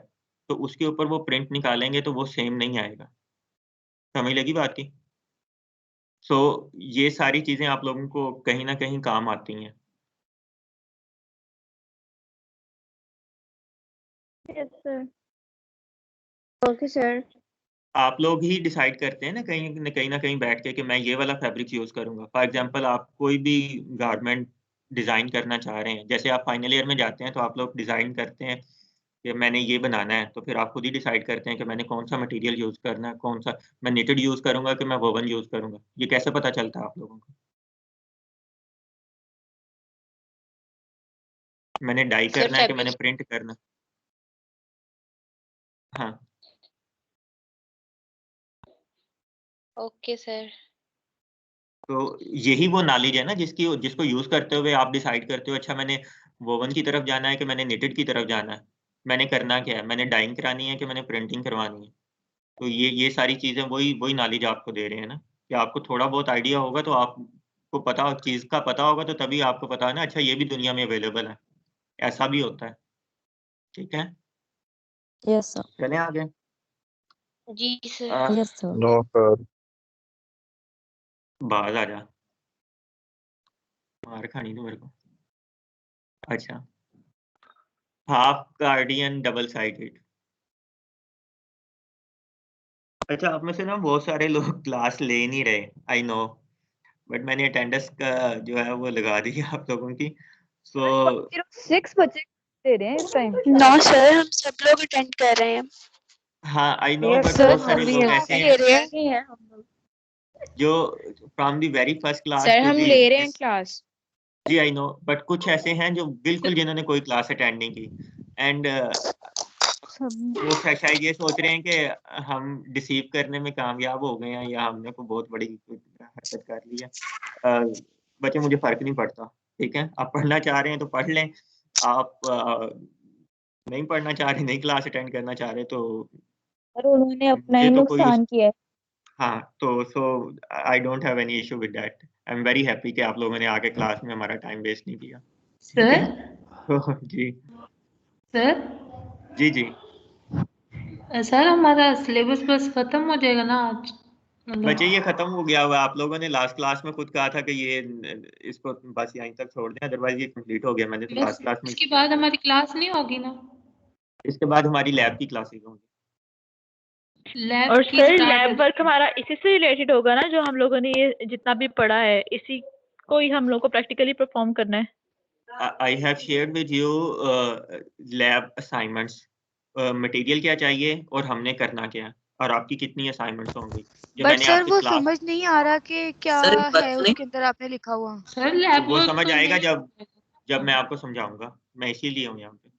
तो उसके ऊपर वो प्रिंट निकालेंगे तो वो सेम नहीं आएगा। समझ लगी बात की? सो ये सारी चीज़ें आप लोगों को कहीं न कहीं काम आती हैं। Yes sir. Okay sir. आप लोग ही डिसाइड करते हैं ना कहीं न कहीं बैठ के कि मैं ये वाला फैब्रिक यूज़ करूँगा। फॉर एग्ज़ाम्पल आप कोई भी गारमेंट डिज़ाइन करना चाह रहे हैं, जैसे आप फाइनल ईयर में जाते हैं तो आप लोग डिज़ाइन करते हैं कि मैंने ये बनाना है, तो फिर आप खुद ही डिसाइड करते हैं कि मैंने कौन-सा मटीरियल यूज़ करना है, कौन-सा मैं निटेड यूज़ करूँगा कि मैं वोवन यूज़ करूँगा। ये कैसे पता चलता है आप लोगों को? मैंने डाई सर करना है कि मैंने फैब्रिक प्रिंट करना? हाँ, ओके सर। तो यही वो नॉलेज है ना जिसको यूज़ करते हुए आप डिसाइड करते हो अच्छा मैंने वोवन की तरफ जाना है कि मैंने निटेड की तरफ जाना है। मैंने करना क्या है? मैंने डाइंग करानी है कि मैंने प्रिंटिंग करवानी है? तो ये सारी चीज़ें वही वही नॉलेज आपको दे रहे हैं ना, कि आपको थोड़ा बहुत आइडिया होगा तो आपको पता चीज़ का पता होगा तो तभी आपको पता है ना अच्छा ये भी दुनिया में अवेलेबल है, ऐसा भी होता है। ठीक है? Yes sir. चलें आगे? जी sir. Yes sir. No sir. बाज़ आ जा, मार खानी तो मेरे को। अच्छा, हाफ गार्डियन डबल साइडेड। अच्छा, आप में से ना बहुत सारे लोग क्लास ले नहीं रहे, आई नो, बट मैंने अटेंडेंस का जो है वो लगा दी है आप लोगों की। सो 6 बच्चे दे रहे हैं इस टाइम। नो सर, हम सब लोग अटेंड कर रहे हैं। हाँ, I know, yes but sir, बहुत सारे हम भी लोग ऐसे ले हैं रहे हैं हम लोग। जो from the very first class sir to हम दी ले रहे हैं क्लास। जी आई नो, बट कुछ ऐसे हैं जो बिल्कुल जिन्होंने कोई क्लास अटेंड नहीं की एंड सब वो शायद ये सोच रहे हैं कि हम डिसीव करने में कामयाब हो गए हैं या हमने कोई बहुत बड़ी हरकत कर ली है। बच्चे मुझे फ़र्क नहीं पड़ता, ठीक है? आप पढ़ना चाह रहे हैं तो पढ़ लें, आप नहीं पढ़ना चाह रहे, नहीं क्लास अटेंड करना चाह रहे तो और उन्होंने अपना मुझे ही तो कोई नुकसान किया है। हाँ, तो so I don't have any issue with that. I am very happy कि आप लोगों ने आके क्लास में हमारा टाइम वेस्ट नहीं किया, ठीक है? सर तो जी, सर जी। सर हमारा सिलेबस बस खत्म हो जाएगा ना आज, बच्चे मतलब ये खत्म हो गया हुआ है। आप लोगों ने लास्ट क्लास में खुद कहा था कि ये इसको बस यहीं तक छोड़ दें, अदरवाइज ये कंप्लीट हो गया। मैंने तो बस लास्ट क्लास में इसके बाद हमारी क्लास नहीं होगी ना? इसके बाद हमारी लैब की क्लासेस होंगी। लैब और की सर स्टार्ट लैब वर्क हमारा इसी से रिलेटेड होगा ना, जो हम लोगों ने ये जितना भी पढ़ा है इसी को ही हम लोग को प्रैक्टिकली परफॉर्म करना है। I have shared with you lab assignments, material क्या चाहिए और हमने करना क्या है और आपकी कितनी असाइनमेंट्स होंगी। जो बट मैंने सर आपसे वो क्लास समझ नहीं आ रहा कि क्या सर एक बात है सुनिए। उसके अंदर आपने लिखा हुआ। सर लैब वो वर्क समझ तो आएगा नहीं जब जब मैं आपको समझाऊंगा, मैं इसीलिए हूँ यहाँ पे।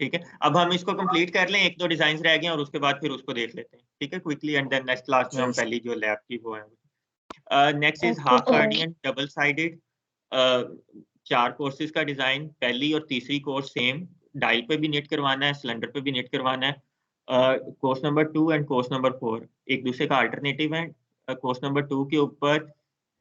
ठीक है, अब हम इसको कंप्लीट कर लें, 1-2 डिजाइन रह गए और उसके बाद फिर उसको देख लेते हैं, ठीक है, quickly, and then next class में हम पहली जो लैब की वो है। Next is half guardian double sided, 4 courses का डिजाइन, पहली और तीसरी कोर्स सेम, डायल पे भी निट करवाना है, सिलेंडर पे भी निट करवाना है। Course number 2 and course number 4 एक दूसरे का अल्टरनेटिव है। कोर्स नंबर 2 के ऊपर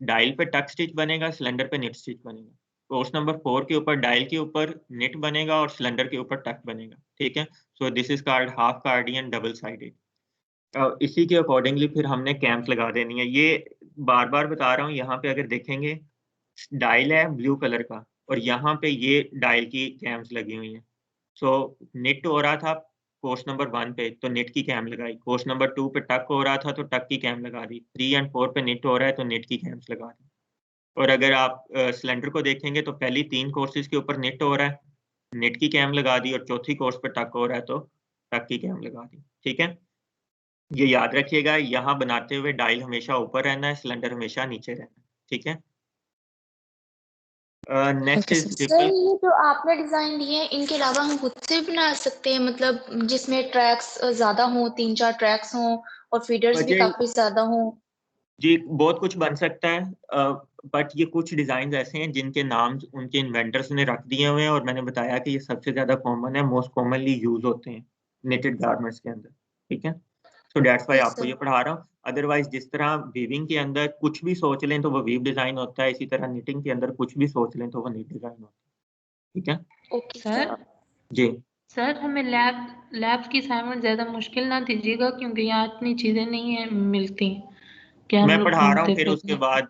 डायल पे टक स्टिच बनेगा, सिलेंडर पे निट स्टिच बनेगा। कोर्स नंबर 4 के ऊपर डायल के ऊपर निट बनेगा और सिलेंडर के ऊपर टक बनेगा, ठीक है। So this is called half guardian double sided. इसी के अकॉर्डिंगली फिर हमने कैम्स लगा देनी है। ये बार बार बता रहा हूँ, यहाँ पे अगर देखेंगे डायल है ब्लू कलर का और यहाँ पे ये डायल की कैम्स लगी हुई हैं। सो निट हो रहा था कोर्स नंबर 1 पे तो निट की कैम लगाई, कोर्स नंबर 2 पे टक हो रहा था तो टक की कैम लगा दी, 3 एंड 4 पे निट हो रहा है तो निट की कैम्स लगा दी। और अगर आप सिलेंडर को देखेंगे तो पहली 3 कोर्सेज के ऊपर निट हो रहा है, निट की कैम लगा दी, और चौथी कोर्स पे टक हो रहा है तो टक की कैम लगा दी, ठीक है। ये याद रखिएगा, यहाँ बनाते हुए डायल हमेशा ऊपर रहना है, सिलेंडर हमेशा नीचे रहना है, ठीक है। नेक्स्ट इज सर ये जो आपने डिजाइन दिए हैं इनके अलावा हम खुद से भी बना सकते हैं, मतलब जिसमें ट्रैक्स ज्यादा हों, 3-4 ट्रैक्स हों और फीडर्स भी काफी ज्यादा हों? जी बहुत कुछ बन सकता है, बट ये कुछ डिजाइन ऐसे हैं जिनके नाम उनके इन्वेंटर्स ने रख दिए हुए हैं और मैंने बताया कि ये सबसे ज्यादा कॉमन है, मोस्ट कॉमनली यूज होते हैं निटेड गारमेंट्स के अंदर, ठीक है। सो दैट्स व्हाई आपको ये पढ़ा रहा हूँ। अदरवाइज जिस तरह वीविंग के अंदर कुछ भी सोच लें तो वो वीव डिजाइन होता है, इसी तरह निटिंग के अंदर कुछ भी सोच लें तो वो निट डिजाइन होता है, ठीक है। ओके सर जी सर हमें लैब की असाइनमेंट ज्यादा मुश्किल ना दीजिएगा क्योंकि यहाँ इतनी चीजें नहीं है मिलती कि हम मैं लोग पढ़ा रहा हूँ, ढूंढते फिर उसके बाद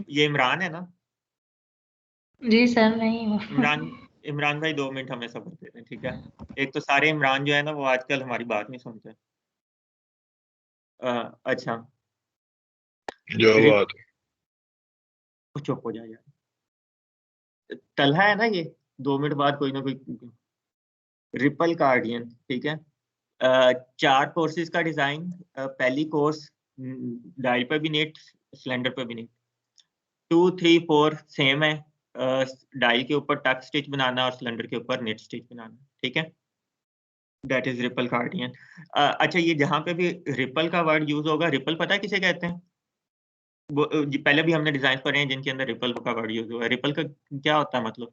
ये इमरान है ना, जी सर नहीं हो इमरान भाई 2 मिनट हमें सब्र दे दें, ठीक है। एक तो सारे इमरान जो है ना वो आजकल हमारी बात नहीं सुनते। अच्छा जो बात चुप हो जाए यार, तलहा है ना ये, 2 मिनट बाद कोई ना कोई रिपल गार्डियन, ठीक है। 4 कोर्सेज का डिजाइन, पहली कोर्स डायल पे भी नेट, सिलेंडर पे भी नेट, 2, 3, 4 सेम है, डायल के ऊपर टक स्टिच बनाना और सिलेंडर के ऊपर नेट स्टिच बनाना, ठीक है। That is ripple guardian. अच्छा ये जहाँ पे भी रिपल का वर्ड यूज होगा, रिपल पता है किसे कहते हैं? वो पहले भी हमने डिजाइन पढ़े हैं जिनके अंदर रिपल का वर्ड यूज हुआ है। रिपल का क्या होता है मतलब?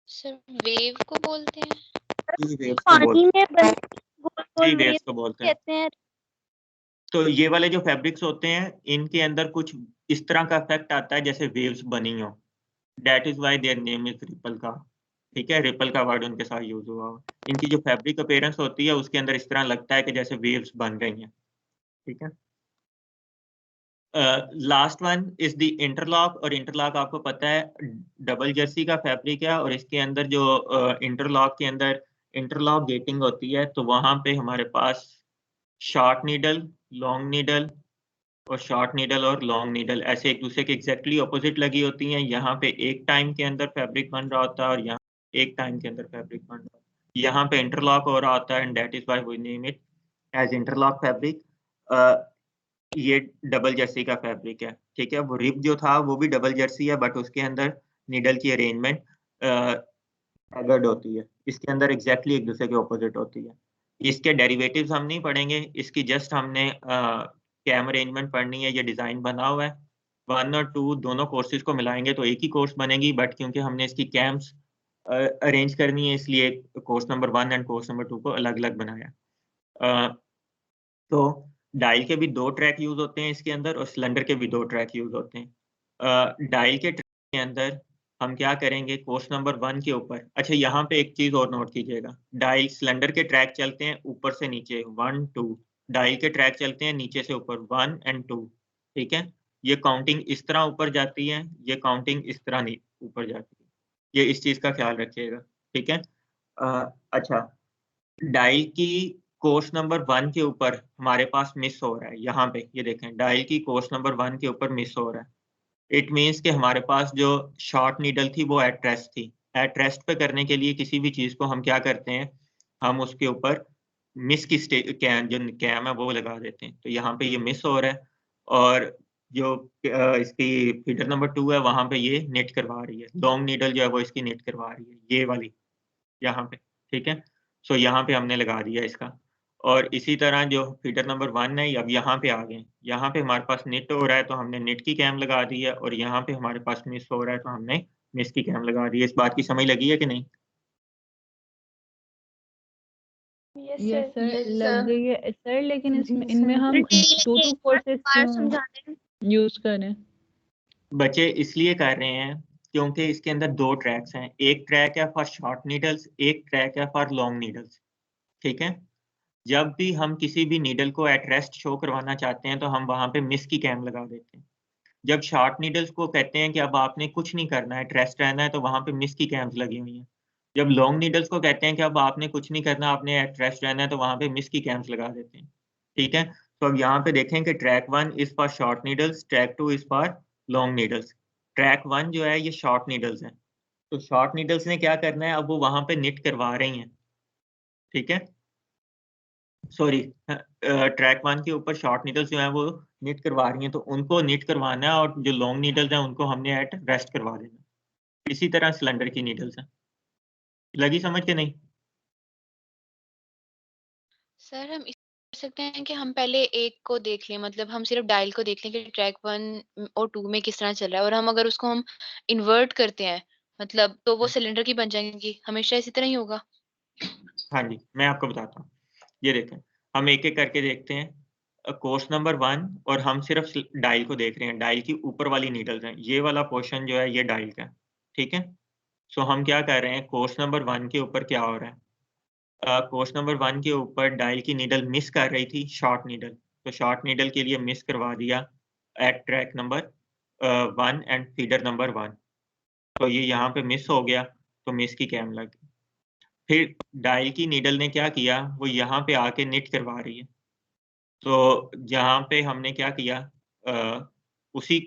सर वेव को बोलते हैं। पानी में गोल वेव्स को बोलते हैं। कहते हैं। तो ये वाले जो फैब्रिक्स होते हैं इनके अंदर कुछ इस तरह का इफेक्ट आता है जैसे वेव्स बनी हो, that is why their name is ripple का, ठीक है। रिपल का वर्ड उनके साथ यूज हुआ। इनकी जो फैब्रिक अपीयरेंस होती है उसके अंदर इस तरह लगता है कि जैसे वेव्स बन गई हैं, ठीक है। Last one is the interlock, और इंटरलॉक आपको पता है डबल जर्सी का फैब्रिक है और इसके अंदर जो इंटरलॉक के अंदर इंटरलॉक गेटिंग होती है तो वहां पे हमारे पास शॉर्ट नीडल, लॉन्ग नीडल और शॉर्ट नीडल और लॉन्ग नीडल ऐसे एक दूसरे के एग्जैक्टली ऑपोजिट लगी होती हैं। यहाँ पे एक टाइम के अंदर फैब्रिक बन रहा होता है और यहाँ एक टाइम के अंदर फैब्रिक बन रहा होता है। यहाँ पे इंटरलॉक हो रहा होता है and that is why we name it as interlock fabric. ये डबल जर्सी का फैब्रिक है, ठीक है। वो रिप जो था वो भी डबल जर्सी है बट उसके अंदर नीडल की अरेंजमेंट स्टैगर्ड होती है, इसके अंदर एग्जैक्टली एक दूसरे के ऑपोजिट होती है। इसके डेरिवेटिव्स हम नहीं पढ़ेंगे, इसकी जस्ट हमने कैम अरेंजमेंट पढ़नी है। ये डिजाइन बना हुआ है, 1 और 2 दोनों कोर्सेज को मिलाएंगे तो एक ही कोर्स बनेगी, बट क्योंकि हमने इसकी कैम्स अरेंज करनी है इसलिए course number 1 and course number 2 को अलग अलग बनाया। तो डायल के भी 2 ट्रैक यूज होते हैं इसके अंदर और सिलेंडर के भी 2 ट्रैक यूज होते हैं। डायल के ट्रैक के अंदर हम क्या करेंगे, कोर्स नंबर 1 के ऊपर, अच्छा यहाँ पे एक चीज और नोट कीजिएगा, डायल सिलेंडर के ट्रैक चलते हैं ऊपर से नीचे 1 2, डायल के ट्रैक चलते हैं नीचे से ऊपर 1 एंड 2, ठीक है। ये काउंटिंग इस तरह ऊपर जाती है, ये काउंटिंग इस तरह नहीं ऊपर जाती है, ये इस चीज का ख्याल रखिएगा, ठीक है। अच्छा डायल की कोर्स नंबर 1 के ऊपर हमारे पास मिस हो रहा है, यहाँ पे ये देखें डायल की कोर्स नंबर 1 के ऊपर मिस हो रहा है। इट मीन्स कि हमारे पास जो शॉर्ट नीडल थी वो एट रेस्ट थी। एट रेस्ट पे करने के लिए किसी भी चीज को हम क्या करते हैं, हम उसके ऊपर मिस की जो कैम है वो लगा देते हैं। तो यहाँ पे ये मिस हो रहा है और जो इसकी फीडर नंबर 2 है वहां पे ये निट करवा रही है, लॉन्ग नीडल जो है वो इसकी निट करवा रही है, ये वाली यहाँ पे, ठीक है। सो यहाँ पे हमने लगा दिया इसका, और इसी तरह जो फीडर नंबर 1 है अब यहाँ पे आ गए, यहाँ पे हमारे पास निट हो रहा है तो हमने निट की कैम लगा दी है, और यहाँ पे हमारे पास मिस हो रहा है तो हमने मिस की कैम लगा दी है। इस बात की समझ लगी है कि नहीं? यस सर, Yes, लग sir. गई है सर, लेकिन इसमें Yes, इनमें sir. हम 2 कोर्सेज बार क्यों समझा दें। यूज करें? बच्चे इसलिए कर रहे हैं क्योंकि इसके अंदर 2 ट्रैक्स हैं, एक ट्रैक है फॉर शॉर्ट नीडल्स, एक ट्रैक है फॉर लॉन्ग नीडल्स, ठीक है। जब भी हम किसी भी नीडल को एट रेस्ट शो करवाना चाहते हैं तो हम वहां पे मिस की कैम लगा देते हैं। जब शॉर्ट नीडल्स को कहते हैं कि अब आपने कुछ नहीं करना है, एट रेस्ट रहना है, तो वहां पे मिस की कैम्स लगी हुई हैं। जब लॉन्ग नीडल्स को कहते हैं कि अब आपने कुछ नहीं करना, आपने एट रेस्ट रहना है, तो वहां पे मिस की कैम्स लगा देते हैं, ठीक है। तो अब यहाँ पे देखें कि track 1 is for short needles, track 2 is for long needles. Track 1 जो है ये शॉर्ट नीडल्स है, तो शॉर्ट नीडल्स ने क्या करना है, अब वो वहां पे निट करवा रही हैं, ठीक है। सॉरी, ट्रैक 1 के ऊपर शॉर्ट नीडल्स जो हैं वो निट करवा रही हैं, तो उनको निट करवाना है, और जो लॉन्ग नीडल्स हैं उनको हमने एट रेस्ट करवा देना। इसी तरह सिलेंडर की नीडल्स हैं। लगी समझ के नहीं? सर हम इस कर सकते हैं कि हम पहले एक को देख लें, मतलब हम सिर्फ डायल को देख लें कि ट्रैक 1 और 2 में किस तरह चल रहा है, और हम अगर उसको हम इन्वर्ट करते हैं मतलब तो वो सिलेंडर की बन जाएंगी, हमेशा इसी तरह ही होगा। हाँ जी, मैं आपको बताता हूँ। ये देखें, हम एक एक करके देखते हैं। कोर्स नंबर 1, और हम सिर्फ डायल को देख रहे हैं, डायल की ऊपर वाली नीडल्स हैं, ये वाला पोर्शन जो है ये डायल का है, ठीक है। सो हम क्या कर रहे हैं, कोर्स नंबर 1 के ऊपर क्या हो रहा है, कोर्स नंबर 1 के ऊपर डायल की नीडल मिस कर रही थी, शॉर्ट नीडल, तो शॉर्ट नीडल के लिए मिस करवा दिया at track number 1 and feeder number 1, तो ये यहाँ पे मिस हो गया, तो मिस की कैम लग गई। फिर डायल की नीडल ने क्या किया, वो यहाँ पे आके निट करवा रही है, तो जहाँ पे हमने क्या किया, उसी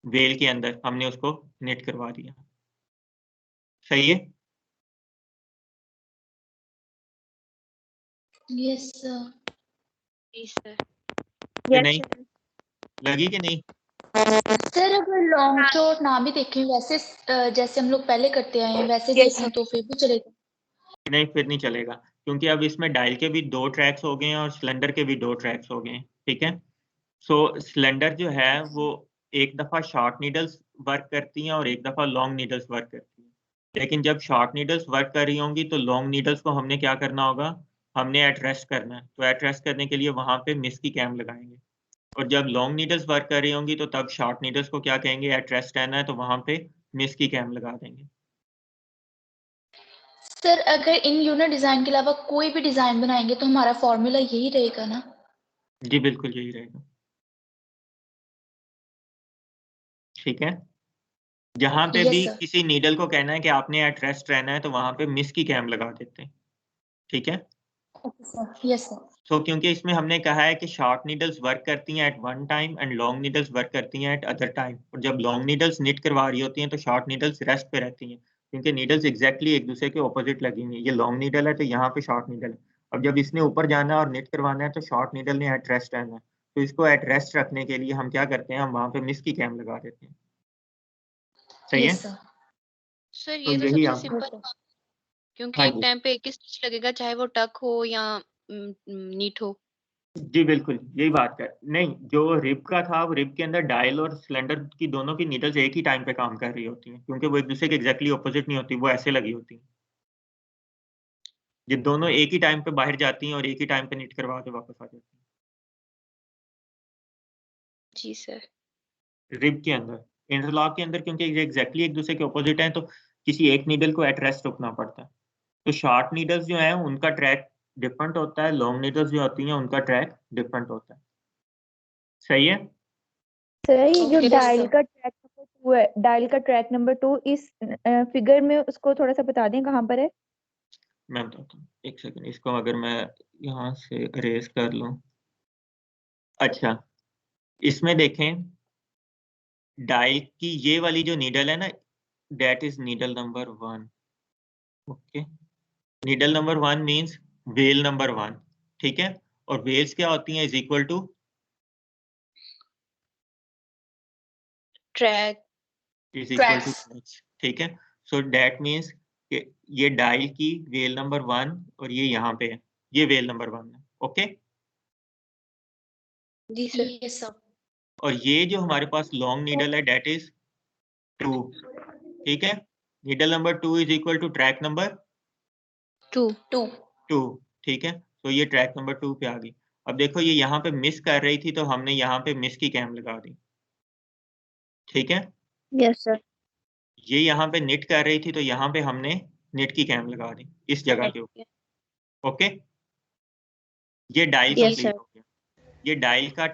वेल के अंदर हमने उसको निट करवा दिया। सही है? Yes, sir. जी सर। कि नहीं? लगी कि नहीं? सर अगर लॉन्ग शॉट ना भी देखें, वैसे जैसे हम लोग पहले करते आए हैं वैसे देखें तो फिर भी चलेगा? नहीं, फिर नहीं चलेगा, क्योंकि अब इसमें डायल के भी 2 ट्रैक्स हो गए हैं और सिलेंडर के भी 2 ट्रैक्स हो गए हैं, ठीक है। सो सिलेंडर जो है वो एक दफ़ा शॉर्ट नीडल्स वर्क करती हैं और एक दफ़ा लॉन्ग नीडल्स वर्क करती हैं। लेकिन जब शॉर्ट नीडल्स वर्क कर रही होंगी तो लॉन्ग नीडल्स को हमने क्या करना होगा, हमने एट रेस्ट करना है। तो एट रेस्ट करने के लिए वहाँ पे मिस की कैम लगाएँगे, और जब लॉन्ग नीडल्स वर्क कर रही होंगी तो तब शॉर्ट नीडल्स को क्या कहेंगे, एट रेस्ट रहना है, तो वहाँ पे मिस की कैम लगा देंगे। सर अगर इन यूनिट डिजाइन के अलावा कोई भी डिजाइन बनाएंगे तो हमारा फॉर्मूला यही रहेगा ना? जी बिल्कुल यही रहेगा, ठीक है। जहाँ पे Yes, भी sir. किसी नीडल को कहना है कि आपने एट रेस्ट रहना है, तो वहाँ पे मिस की कैम लगा देते हैं, ठीक है। Okay, sir. Yes, sir. तो क्योंकि इसमें हमने कहा है कि शॉर्ट नीडल्स वर्क करती हैं at one time and long needles work करती हैं एट अदर टाइम, और जब लॉन्ग नीडल्स निट करवा रही होती हैं तो शॉर्ट नीडल्स रेस्ट पे रहती हैं, क्योंकि नीडल्स एग्जैक्टली एक दूसरे के ऑपोजिट लगी हुई हैं। ये लॉन्ग नीडल है तो यहाँ पे शॉर्ट नीडल है। अब जब इसने ऊपर जाना है और निट करवाना है तो शॉर्ट नीडल ने एट रेस्ट रहना है, तो इसको एट रेस्ट रखने के लिए हम क्या करते हैं, हम वहाँ पे मिस की कैम लगा देते हैं। सही है? Yes, sir. सर तो ये तो यही सबसे आप, सिंपल बात, क्योंकि हाँ एक जी टाइम पे एक ही स्टिच लगेगा, चाहे वो टक हो या नीट हो। जी बिल्कुल, यही बात है। नहीं, जो रिब का था, वो रिब के अंदर डायल और सिलेंडर की दोनों की नीडल्स एक ही टाइम पे काम कर रही होती हैं, क्योंकि वो एक-दूसरे के एग्ज़ैक्टली ऑपोज़िट नहीं होती, वो ऐसे लगी होती हैं। ये दोनों एक ही टाइम पे बाहर जाती हैं और एक ही टाइम पे निट करवा के वापस आ जाती हैं, जी सर। रिब के अंदर। इंटरलॉक के अंदर क्योंकि ये एग्ज़ैक्टली एक-दूसरे के ऑपोज़िट हैं, तो किसी एक नीडल को एट रेस्ट रुकना पड़ता है। तो शॉर्ट नीडल्स जो हैं, उनका ट्रैक डिफरेंट होता है, लॉन्ग नीडल्स जो होती हैं, उनका ट्रैक डिफरेंट होता है। सही है? सर ये जो Okay, डायल sir. का ट्रैक नंबर 2 है, डायल का ट्रैक नंबर 2 इस फिगर में उसको थोड़ा सा बता दें कहाँ पर है? मैं बताता हूँ, 1 सेकंड, इसको अगर मैं यहाँ से इरेज़ कर लूँ। अच्छा, इसमें देखें, डायल की ये वाली जो नीडल है ना, that is needle number 1, okay. Needle number 1 means wale number 1, ठीक है? और वेल्स क्या होती हैं, is equal to track is equal to Tracks. ठीक है। सो दैट मीन्स कि ये डायल की वेल नंबर 1 और ये यहाँ पे है, ये वेल नंबर 1 है। ओके, जी सर। Yes, sir. और ये जो हमारे पास लॉन्ग नीडल है डेट इज 2। ठीक है, needle number 2 is equal to track number 2 2। ठीक है, तो ये ट्रैक नंबर 2 पे आ गई। अब देखो ये यहाँ पे मिस कर रही थी तो हमने यहाँ पे मिस की कैम लगा दी। ठीक है, यस सर। ये यहाँ पे निट कर रही थी तो यहाँ पे हमने निट की कैम लगा दी इस जगह के ऊपर। ओके, ये डायल Yes, कंप्लीट sir. हो गया। ये डायल का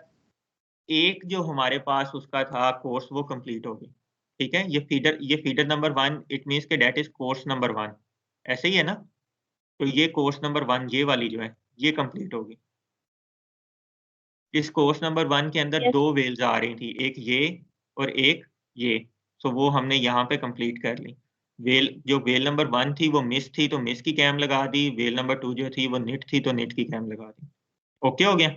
एक जो हमारे पास उसका था कोर्स वो कंप्लीट हो गया। ठीक है, ये फीडर नंबर 1 इट मींस के डेट इज कोर्स नंबर 1, ऐसे ही है ना। तो ये कोर्स नंबर 1 ये वाली जो है ये कंप्लीट होगी। इस कोर्स नंबर 1 के अंदर Yes. 2 वेल्स आ रही थी, एक ये और एक ये। सो वो हमने यहाँ पे कंप्लीट कर ली। जो वेल नंबर 1 थी वो मिस थी तो मिस की कैम लगा दी, वेल नंबर 2 जो थी वो निट थी तो निट की कैम लगा दी। ओके हो गया।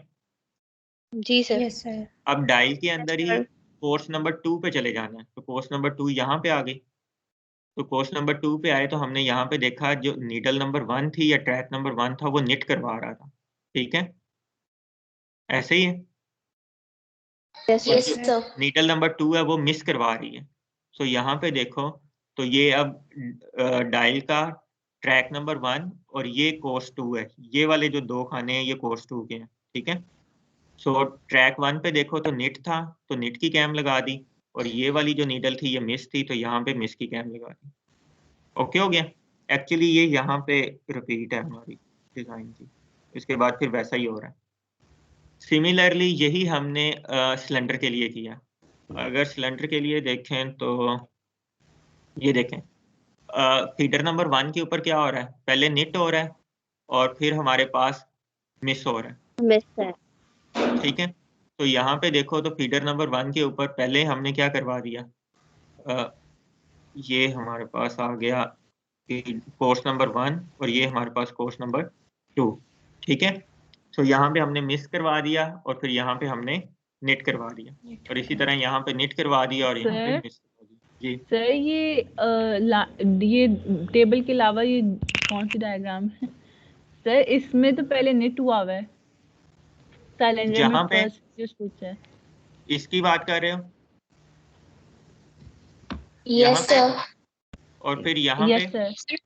जी सर। Yes, sir. अब डायल के अंदर ही sir. कोर्स नंबर 2 पे चले जाना है, तो कोर्स नंबर 2 यहाँ पे आ गई। तो कोर्स नंबर 2 पे आए तो हमने यहाँ पे देखा जो नीडल नंबर 1 थी या ट्रैक नंबर 1 था वो निट करवा रहा था। ठीक है, ऐसे ही है। Yes, और Yes, जो sir. नीडल नंबर 2 है वो मिस करवा रही है। सो यहाँ पे देखो तो ये अब डायल का ट्रैक नंबर 1 और ये कोर्स 2 है, ये वाले जो 2 खाने हैं ये कोर्स 2 के हैं। ठीक है, सो ट्रैक 1 पे देखो तो निट था तो निट की कैम लगा दी, और ये वाली जो नीडल थी ये मिस थी तो यहाँ पे मिस की कैम लगा दी। ओके हो गया। एक्चुअली ये यहाँ पे रिपीट है हमारी डिजाइन की, इसके बाद फिर वैसा ही हो रहा है। सिमिलरली यही हमने सिलेंडर के लिए किया। अगर सिलेंडर के लिए देखें तो ये देखें फीडर नंबर 1 के ऊपर क्या हो रहा है, पहले निट हो रहा है और फिर हमारे पास मिस हो रहा है। Miss sir. ठीक है, तो यहाँ पे देखो तो फीडर नंबर 1 के ऊपर पहले हमने क्या करवा दिया, ये हमारे पास आ गया कोर्स नंबर 1 और ये हमारे पास कोर्स नंबर 2। ठीक है, तो यहाँ पे हमने मिस करवा दिया और फिर यहाँ पे हमने निट करवा दिया, और इसी तरह यहाँ पे निट करवा दिया और यहाँ पे सर? मिस करवा दिया। जी सर ये टेबल के अलावा ये कौन सी डायग्राम है सर? इसमें तो पहले निट हुआ है सिलेंडर में, जहाँ पे फर्स्ट जो स्विच है। इसकी बात कर रहे हो, Yes, यहाँ पे sir. और फिर यहाँ यस पे। सर।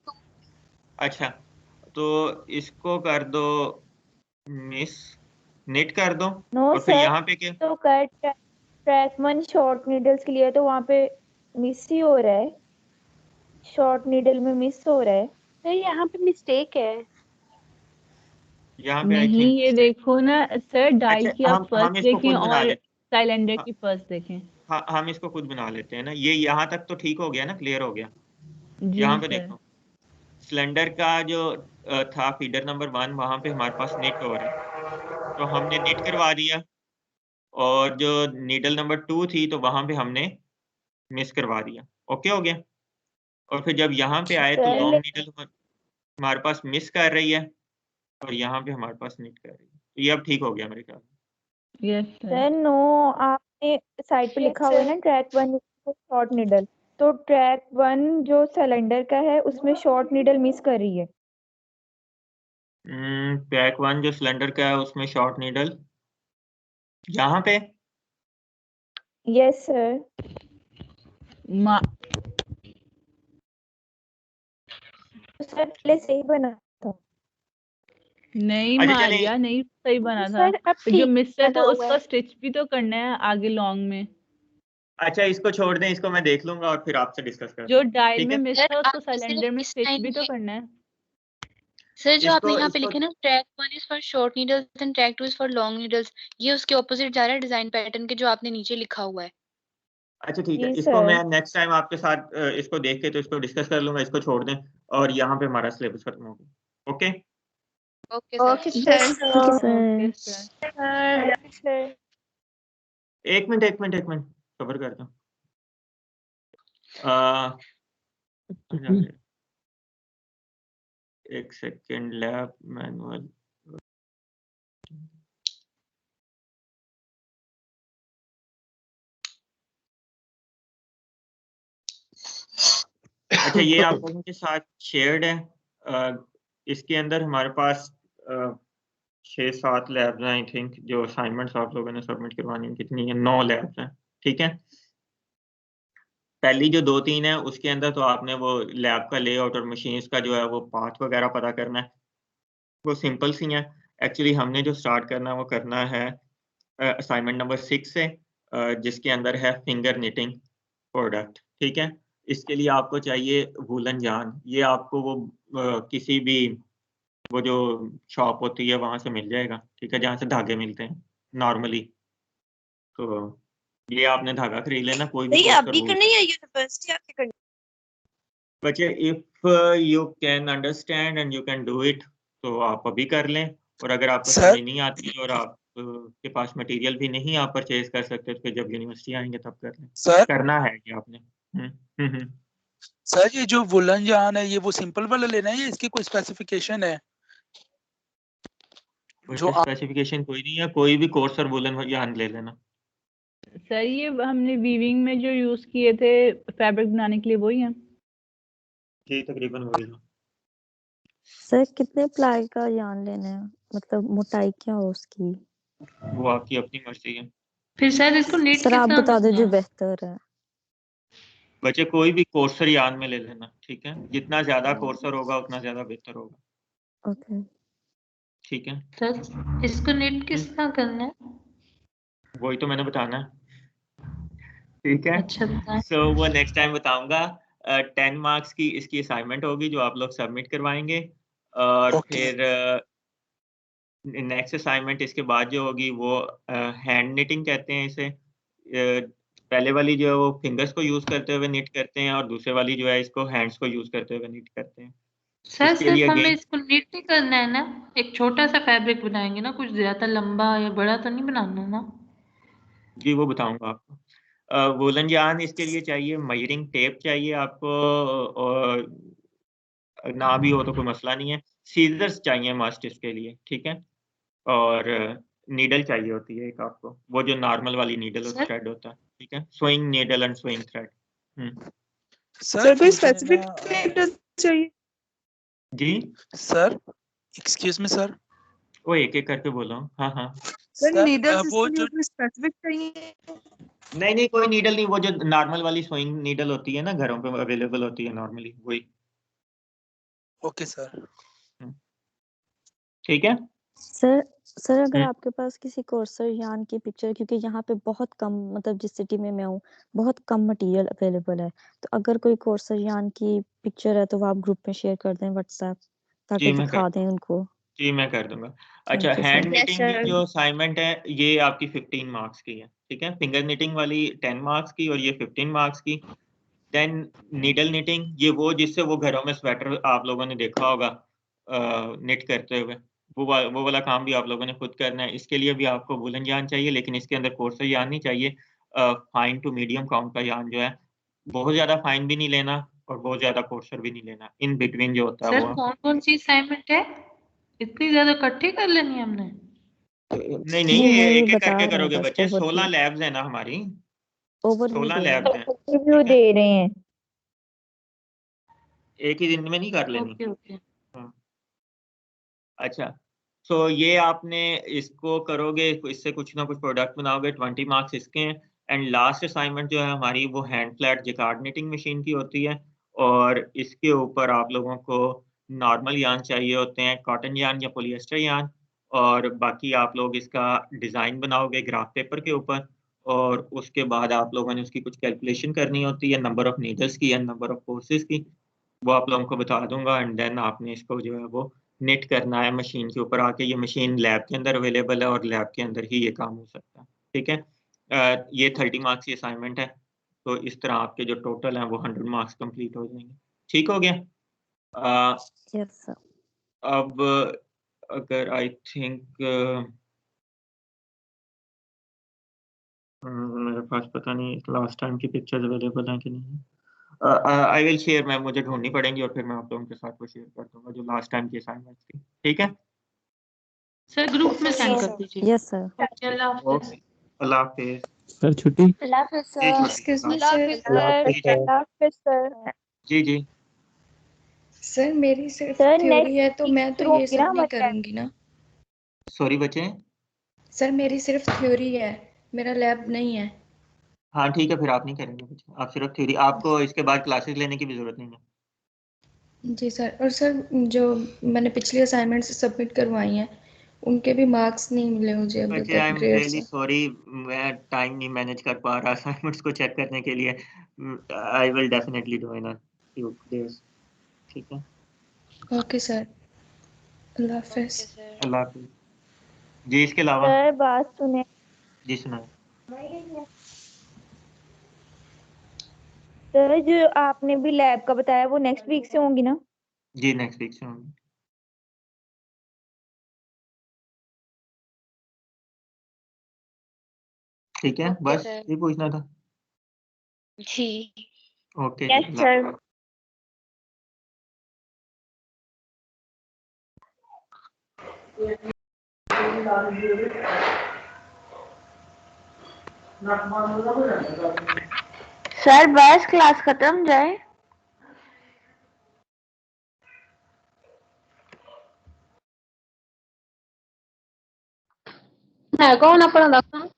अच्छा, तो इसको कर दो मिस, निट कर दो नो और फिर सर, यहाँ पे क्या, तो ट्रैक 1 शॉर्ट नीडल्स के लिए तो वहाँ पे मिस ही हो रहा है, शॉर्ट नीडल में मिस हो रहा है। सर यहाँ पे मिस्टेक है। यहाँ पे आई नहीं थिंक ये देखो ना सर, डायल अच्छा की आप हम फर्स्ट इसको देखें खुद बना और लेते सिलेंडर हाँ, की फर्स्ट देखें। हाँ, हम इसको खुद बना लेते हैं ना। ये यहाँ तक तो ठीक हो गया ना, क्लियर हो गया। जी यहाँ पे सर। देखो सिलेंडर का जो था फीडर नंबर 1 वहां पे हमारे पास निट हो रहा है तो हमने निट करवा दिया, और जो नीडल नंबर 2 थी तो वहां पे हमने मिस करवा दिया। ओके हो गया। और फिर जब यहाँ पे आए तो सर लॉन्ग नीडल हमारे पास मिस कर रही है और यहाँ पे हमारे पास निट कर रही है, तो ये अब ठीक हो गया मेरे ख्याल में। Yes sir. सर नो, आपने साइड पे Yes, लिखा हुआ है sir. ना ट्रैक 1 शॉर्ट नीडल, तो ट्रैक 1 जो सिलेंडर का है उसमें शॉर्ट नीडल मिस कर रही है। ट्रैक 1 जो सिलेंडर का है उसमें शॉर्ट नीडल यहाँ पे। Yes sir. सर पहले सही बना था। नहीं अच्छा मारिया, नहीं सही बना था। सर अब जो ठीक मिस है बना तो हुआ उसका है। स्टिच भी तो करना है आगे लॉन्ग में। अच्छा इसको छोड़ दें, इसको मैं देख लूंगा और फिर आपसे डिस्कस करता जो हूँ। डायल ठीक में है, मिस सर था उसको आपने सिलेंडर सिर्फ में इस स्टिच लाइन भी तो में करना है। सर जो आपने इसको यहाँ पे इसको लिखे ना track 1 is for short needles and track 2 is for long needles, ये उसके ऑपोजिट जा रहा है डिजाइन पैटर्न के जो आपने नीचे लिखा हुआ है। अच्छा ठीक है, जी इसको मैं सर। नेक्स्ट टाइम आपके साथ इसको देख के तो इसको डिस्कस कर लूंगा। इसको छोड़ दें और यहाँ पे हमारा सिलेबस खत्म हो गया। Okay, okay sir. Okay Yes, sir. sir. Okay sir. Sir एक मिनट कवर करता हूँ। एक सेकेंड, लैब मैनुअल अच्छा, ये आप लोगों के साथ शेयर्ड है। इसके अंदर हमारे पास 6-7 लैब्स हैं आई थिंक, जो असाइनमेंट्स आप लोगों ने सबमिट करवानी है। कितनी है? 9 लैब्स हैं, ठीक है। पहली जो 2-3 है उसके अंदर तो आपने वो लैब का लेआउट और मशीन्स का जो है वो पाथ वगैरह पता करना है, वो सिंपल सी हैं। एक्चुअली हमने जो स्टार्ट करना है वो करना है असाइनमेंट नंबर 6 से, जिसके अंदर है फिंगर निटिंग प्रोडक्ट, ठीक है। इसके लिए आपको चाहिए वूलन जान। ये आपको वो किसी भी वो जो शॉप होती है वहां से मिल जाएगा, ठीक है, जहाँ से धागे मिलते हैं नॉर्मली। तो ये आपने धागा खरीद लेना, कोई भी नहीं कोर्स अभी करनी है यूनिवर्सिटी आके करनी? बच्चे if you can understand and you can do it तो आप अभी कर लें, और अगर आपको सर समझ नहीं आती और आप के पास मटेरियल भी नहीं आप परचेज कर सकते तो फिर जब यूनिवर्सिटी आएंगे तब कर लें। सर करना है ये आपने। सर ये जो वुलन जान है ये वो सिंपल वाला लेना है या इसकी कोई स्पेसिफिकेशन है? जो स्पेसिफिकेशन कोई नहीं है, कोई भी कोर्स और वुलन जान ले लेना। सर ये हमने वीविंग में जो यूज किए थे फैब्रिक बनाने के लिए वही है जी, तकरीबन वही है। सर कितने प्लाई का यान लेना है, मतलब मोटाई क्या हो उसकी? वो आपकी अपनी मर्जी है। फिर शायद इसको नेट सर आप कितना बता दो करना जो है? बेहतर है। बच्चे कोई भी कोर्सर यान में ले लेना, ठीक है। जितना ज्यादा कोर्सर होगा उतना ज्यादा बेहतर होगा, ओके ठीक है। सर इसको नेट कितना करना है? वही तो मैंने बताना है, ठीक है। अच्छा बताएं। सो वो नेक्स्ट टाइम बताऊंगा। 10 मार्क्स की इसकी असाइनमेंट होगी जो आप लोग सबमिट करवाएंगे, और फिर नेक्स्ट असाइनमेंट इसके बाद जो होगी वो हैंड निटिंग कहते हैं इसे। पहले वाली जो है वो फिंगर्स को यूज करते हुए निट करते हैं, और दूसरे वाली जो है इसको हैंड्स को यूज करते हुए निट करते हैं। सर इसके लिए सिर्फ हमें अगेन इसको नेट नहीं करना है ना, एक छोटा सा फैब्रिक बनाएंगे ना, कुछ ज्यादा लंबा या बड़ा तो नहीं बनाना ना? जी वो बताऊंगा आपको। वूलन यान इसके लिए चाहिए, मेजरिंग टेप चाहिए आपको, और ना भी हो तो कोई मसला नहीं है। सीजर्स चाहिए मस्ट इसके लिए, ठीक है। और नीडल चाहिए होती है एक आपको, वो जो नॉर्मल वाली नीडल और सर थ्रेड होता है, ठीक है। Swing needle and swing thread. Sir कोई स्पेसिफिक नीडल चाहिए? जी सर एक्सक्यूज मी सर, वो एक एक करके बोलो। हाँ हाँ। सर नीडल्स वो इसके जो लिए कोई स्पेसिफिक चाहिए? नहीं नहीं, कोई नीडल नहीं, वो जो नॉर्मल वाली स्विंग नीडल होती है ना, घरों पे अवेलेबल होती है नॉर्मली, वही। ओके सर, ठीक है। सर अगर आपके पास किसी कोर्सर यान की पिक्चर, क्योंकि यहाँ पे बहुत कम, मतलब जिस सिटी में मैं हूँ बहुत कम मटेरियल अवेलेबल है, तो अगर कोई कोर्सर यान की पिक्चर है तो वो आप ग्रुप में शेयर कर दें व्हाट्सएप, ताकि जी मैं दिखा दें उनको। जी मैं कर दूंगा। अच्छा, thank you hand sir. Yes knitting की सर। जो असाइनमेंट है ये आपकी 15 मार्क्स की है, ठीक है। फिंगर निटिंग वाली 10 मार्क्स की और ये 15 मार्क्स की। देन नीडल निटिंग, ये वो जिससे वो घरों में स्वेटर आप लोगों ने देखा होगा निट करते हुए, वो वाला काम भी आप लोगों ने खुद करना है। इसके लिए भी आपको वुलन यान चाहिए, लेकिन इसके अंदर कोर्सर यान नहीं चाहिए। फाइन टू मीडियम काउंट का यान जो है, बहुत ज्यादा फाइन भी नहीं लेना और बहुत ज्यादा कोर्सर भी नहीं लेना, इन बिटवीन जो होता है सर वो। कौन कौन सी असाइनमेंट है? इतनी ज्यादा इकट्ठी कर लेनी है हमने? नहीं जी नहीं, ये नहीं, एक एक बता करके रहे हैं करोगे बस बच्चे। 16 ओवरव्यू लैब्स है ना हमारी, ओवरव्यू 16 दे रहे लैब्स हैं। हैं, रिव्यू ठीक है। दे रहे हैं। एक ही दिन में नहीं कर लेनी। Okay okay. हाँ। अच्छा, तो ये आपने इसको करोगे, इससे कुछ ना कुछ प्रोडक्ट बनाओगे, 20 मार्क्स इसके हैं। एंड लास्ट असाइनमेंट जो है हमारी वो hand flat jacquard knitting machine की होती है, और इसके ऊपर आप लोगों को नॉर्मल यान चाहिए होते हैं, कॉटन यान या पॉलिएस्टर यान। और बाकी आप लोग इसका डिज़ाइन बनाओगे ग्राफ पेपर के ऊपर, और उसके बाद आप लोगों ने उसकी कुछ कैलकुलेशन करनी होती है, नंबर ऑफ नीडल्स की एंड नंबर ऑफ कोर्सेज की। वो आप लोगों को बता दूंगा। एंड देन आपने इसको जो है वो निट करना है मशीन के ऊपर आके। ये मशीन लैब के अंदर अवेलेबल है और लैब के अंदर ही ये काम हो सकता है, ठीक है। ये 30 मार्क्स की असाइनमेंट है, तो इस तरह आपके जो टोटल हैं वो 100 मार्क्स कंप्लीट हो जाएंगे। ठीक हो गया। Yes sir. अब अगर आई थिंक मेरे पास पता नहीं लास्ट टाइम की पिक्चर्स अवेलेबल हैं कि नहीं। आई विल शेयर, मैं मुझे ढूंढनी पड़ेंगी और फिर मैं आप लोगों के साथ वो शेयर कर दूंगा जो लास्ट टाइम की असाइनमेंट थी, ठीक है। सर ग्रुप में सेंड कर दीजिए। Yes sir. अल्लाह हाफिज। ओके, अल्लाह हाफिज। सर छुट्टी। अल्लाह हाफिज़ जी सर। छुट्टी। एक्सक्यूज मी अल्लाह सर, हाफिज़ अल्लाह सर। हाफिज़ सर। अल्लाह हाफिज़ सर। जी जी। सर मेरी सिर्फ सर थ्योरी है तो मैं तो ये होगी सब ना नहीं हमारे lab। करूँगी ना। सॉरी बच्चे। सर मेरी सिर्फ थ्योरी है, मेरा लैब नहीं है। हाँ ठीक है, फिर आप नहीं करेंगे बच्चे, आप सिर्फ थ्योरी, आपको इसके बाद क्लासेस लेने की भी जरूरत नहीं है। जी सर। और सर जो मैंने पिछली असाइनमेंट्स सबमिट करवाई हैं उनके भी मार्क्स नहीं मिले मुझे अभी बच्चे आई तक एम ग्रेड रियली से। सॉरी, मैं टाइम नहीं मैनेज कर पा रहा असाइनमेंट्स को चेक करने के लिए। I will definitely do in a few days. ठीक है, ओके सर, अल्लाह ओके हाफिज। सर। अल्लाह हाफिज। जी इसके अलावा सर बात सुने। जी सुनाए। सर जो आपने भी लैब का बताया वो नेक्स्ट वीक से होंगी ना? जी नेक्स्ट वीक से होंगे। ठीक है, ओके बस सर। ये पूछना था। जी। ओके यस जी, सर। सर बस क्लास खत्म जाए। है कौन अपना दस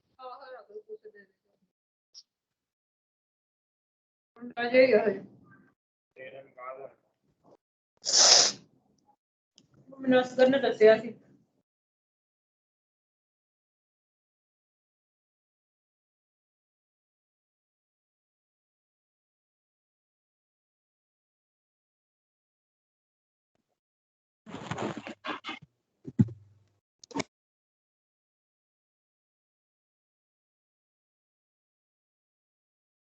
ਮੈਨੂੰ ਅਸਗਰ ਨੇ ਦੱਸਿਆ ਸੀ।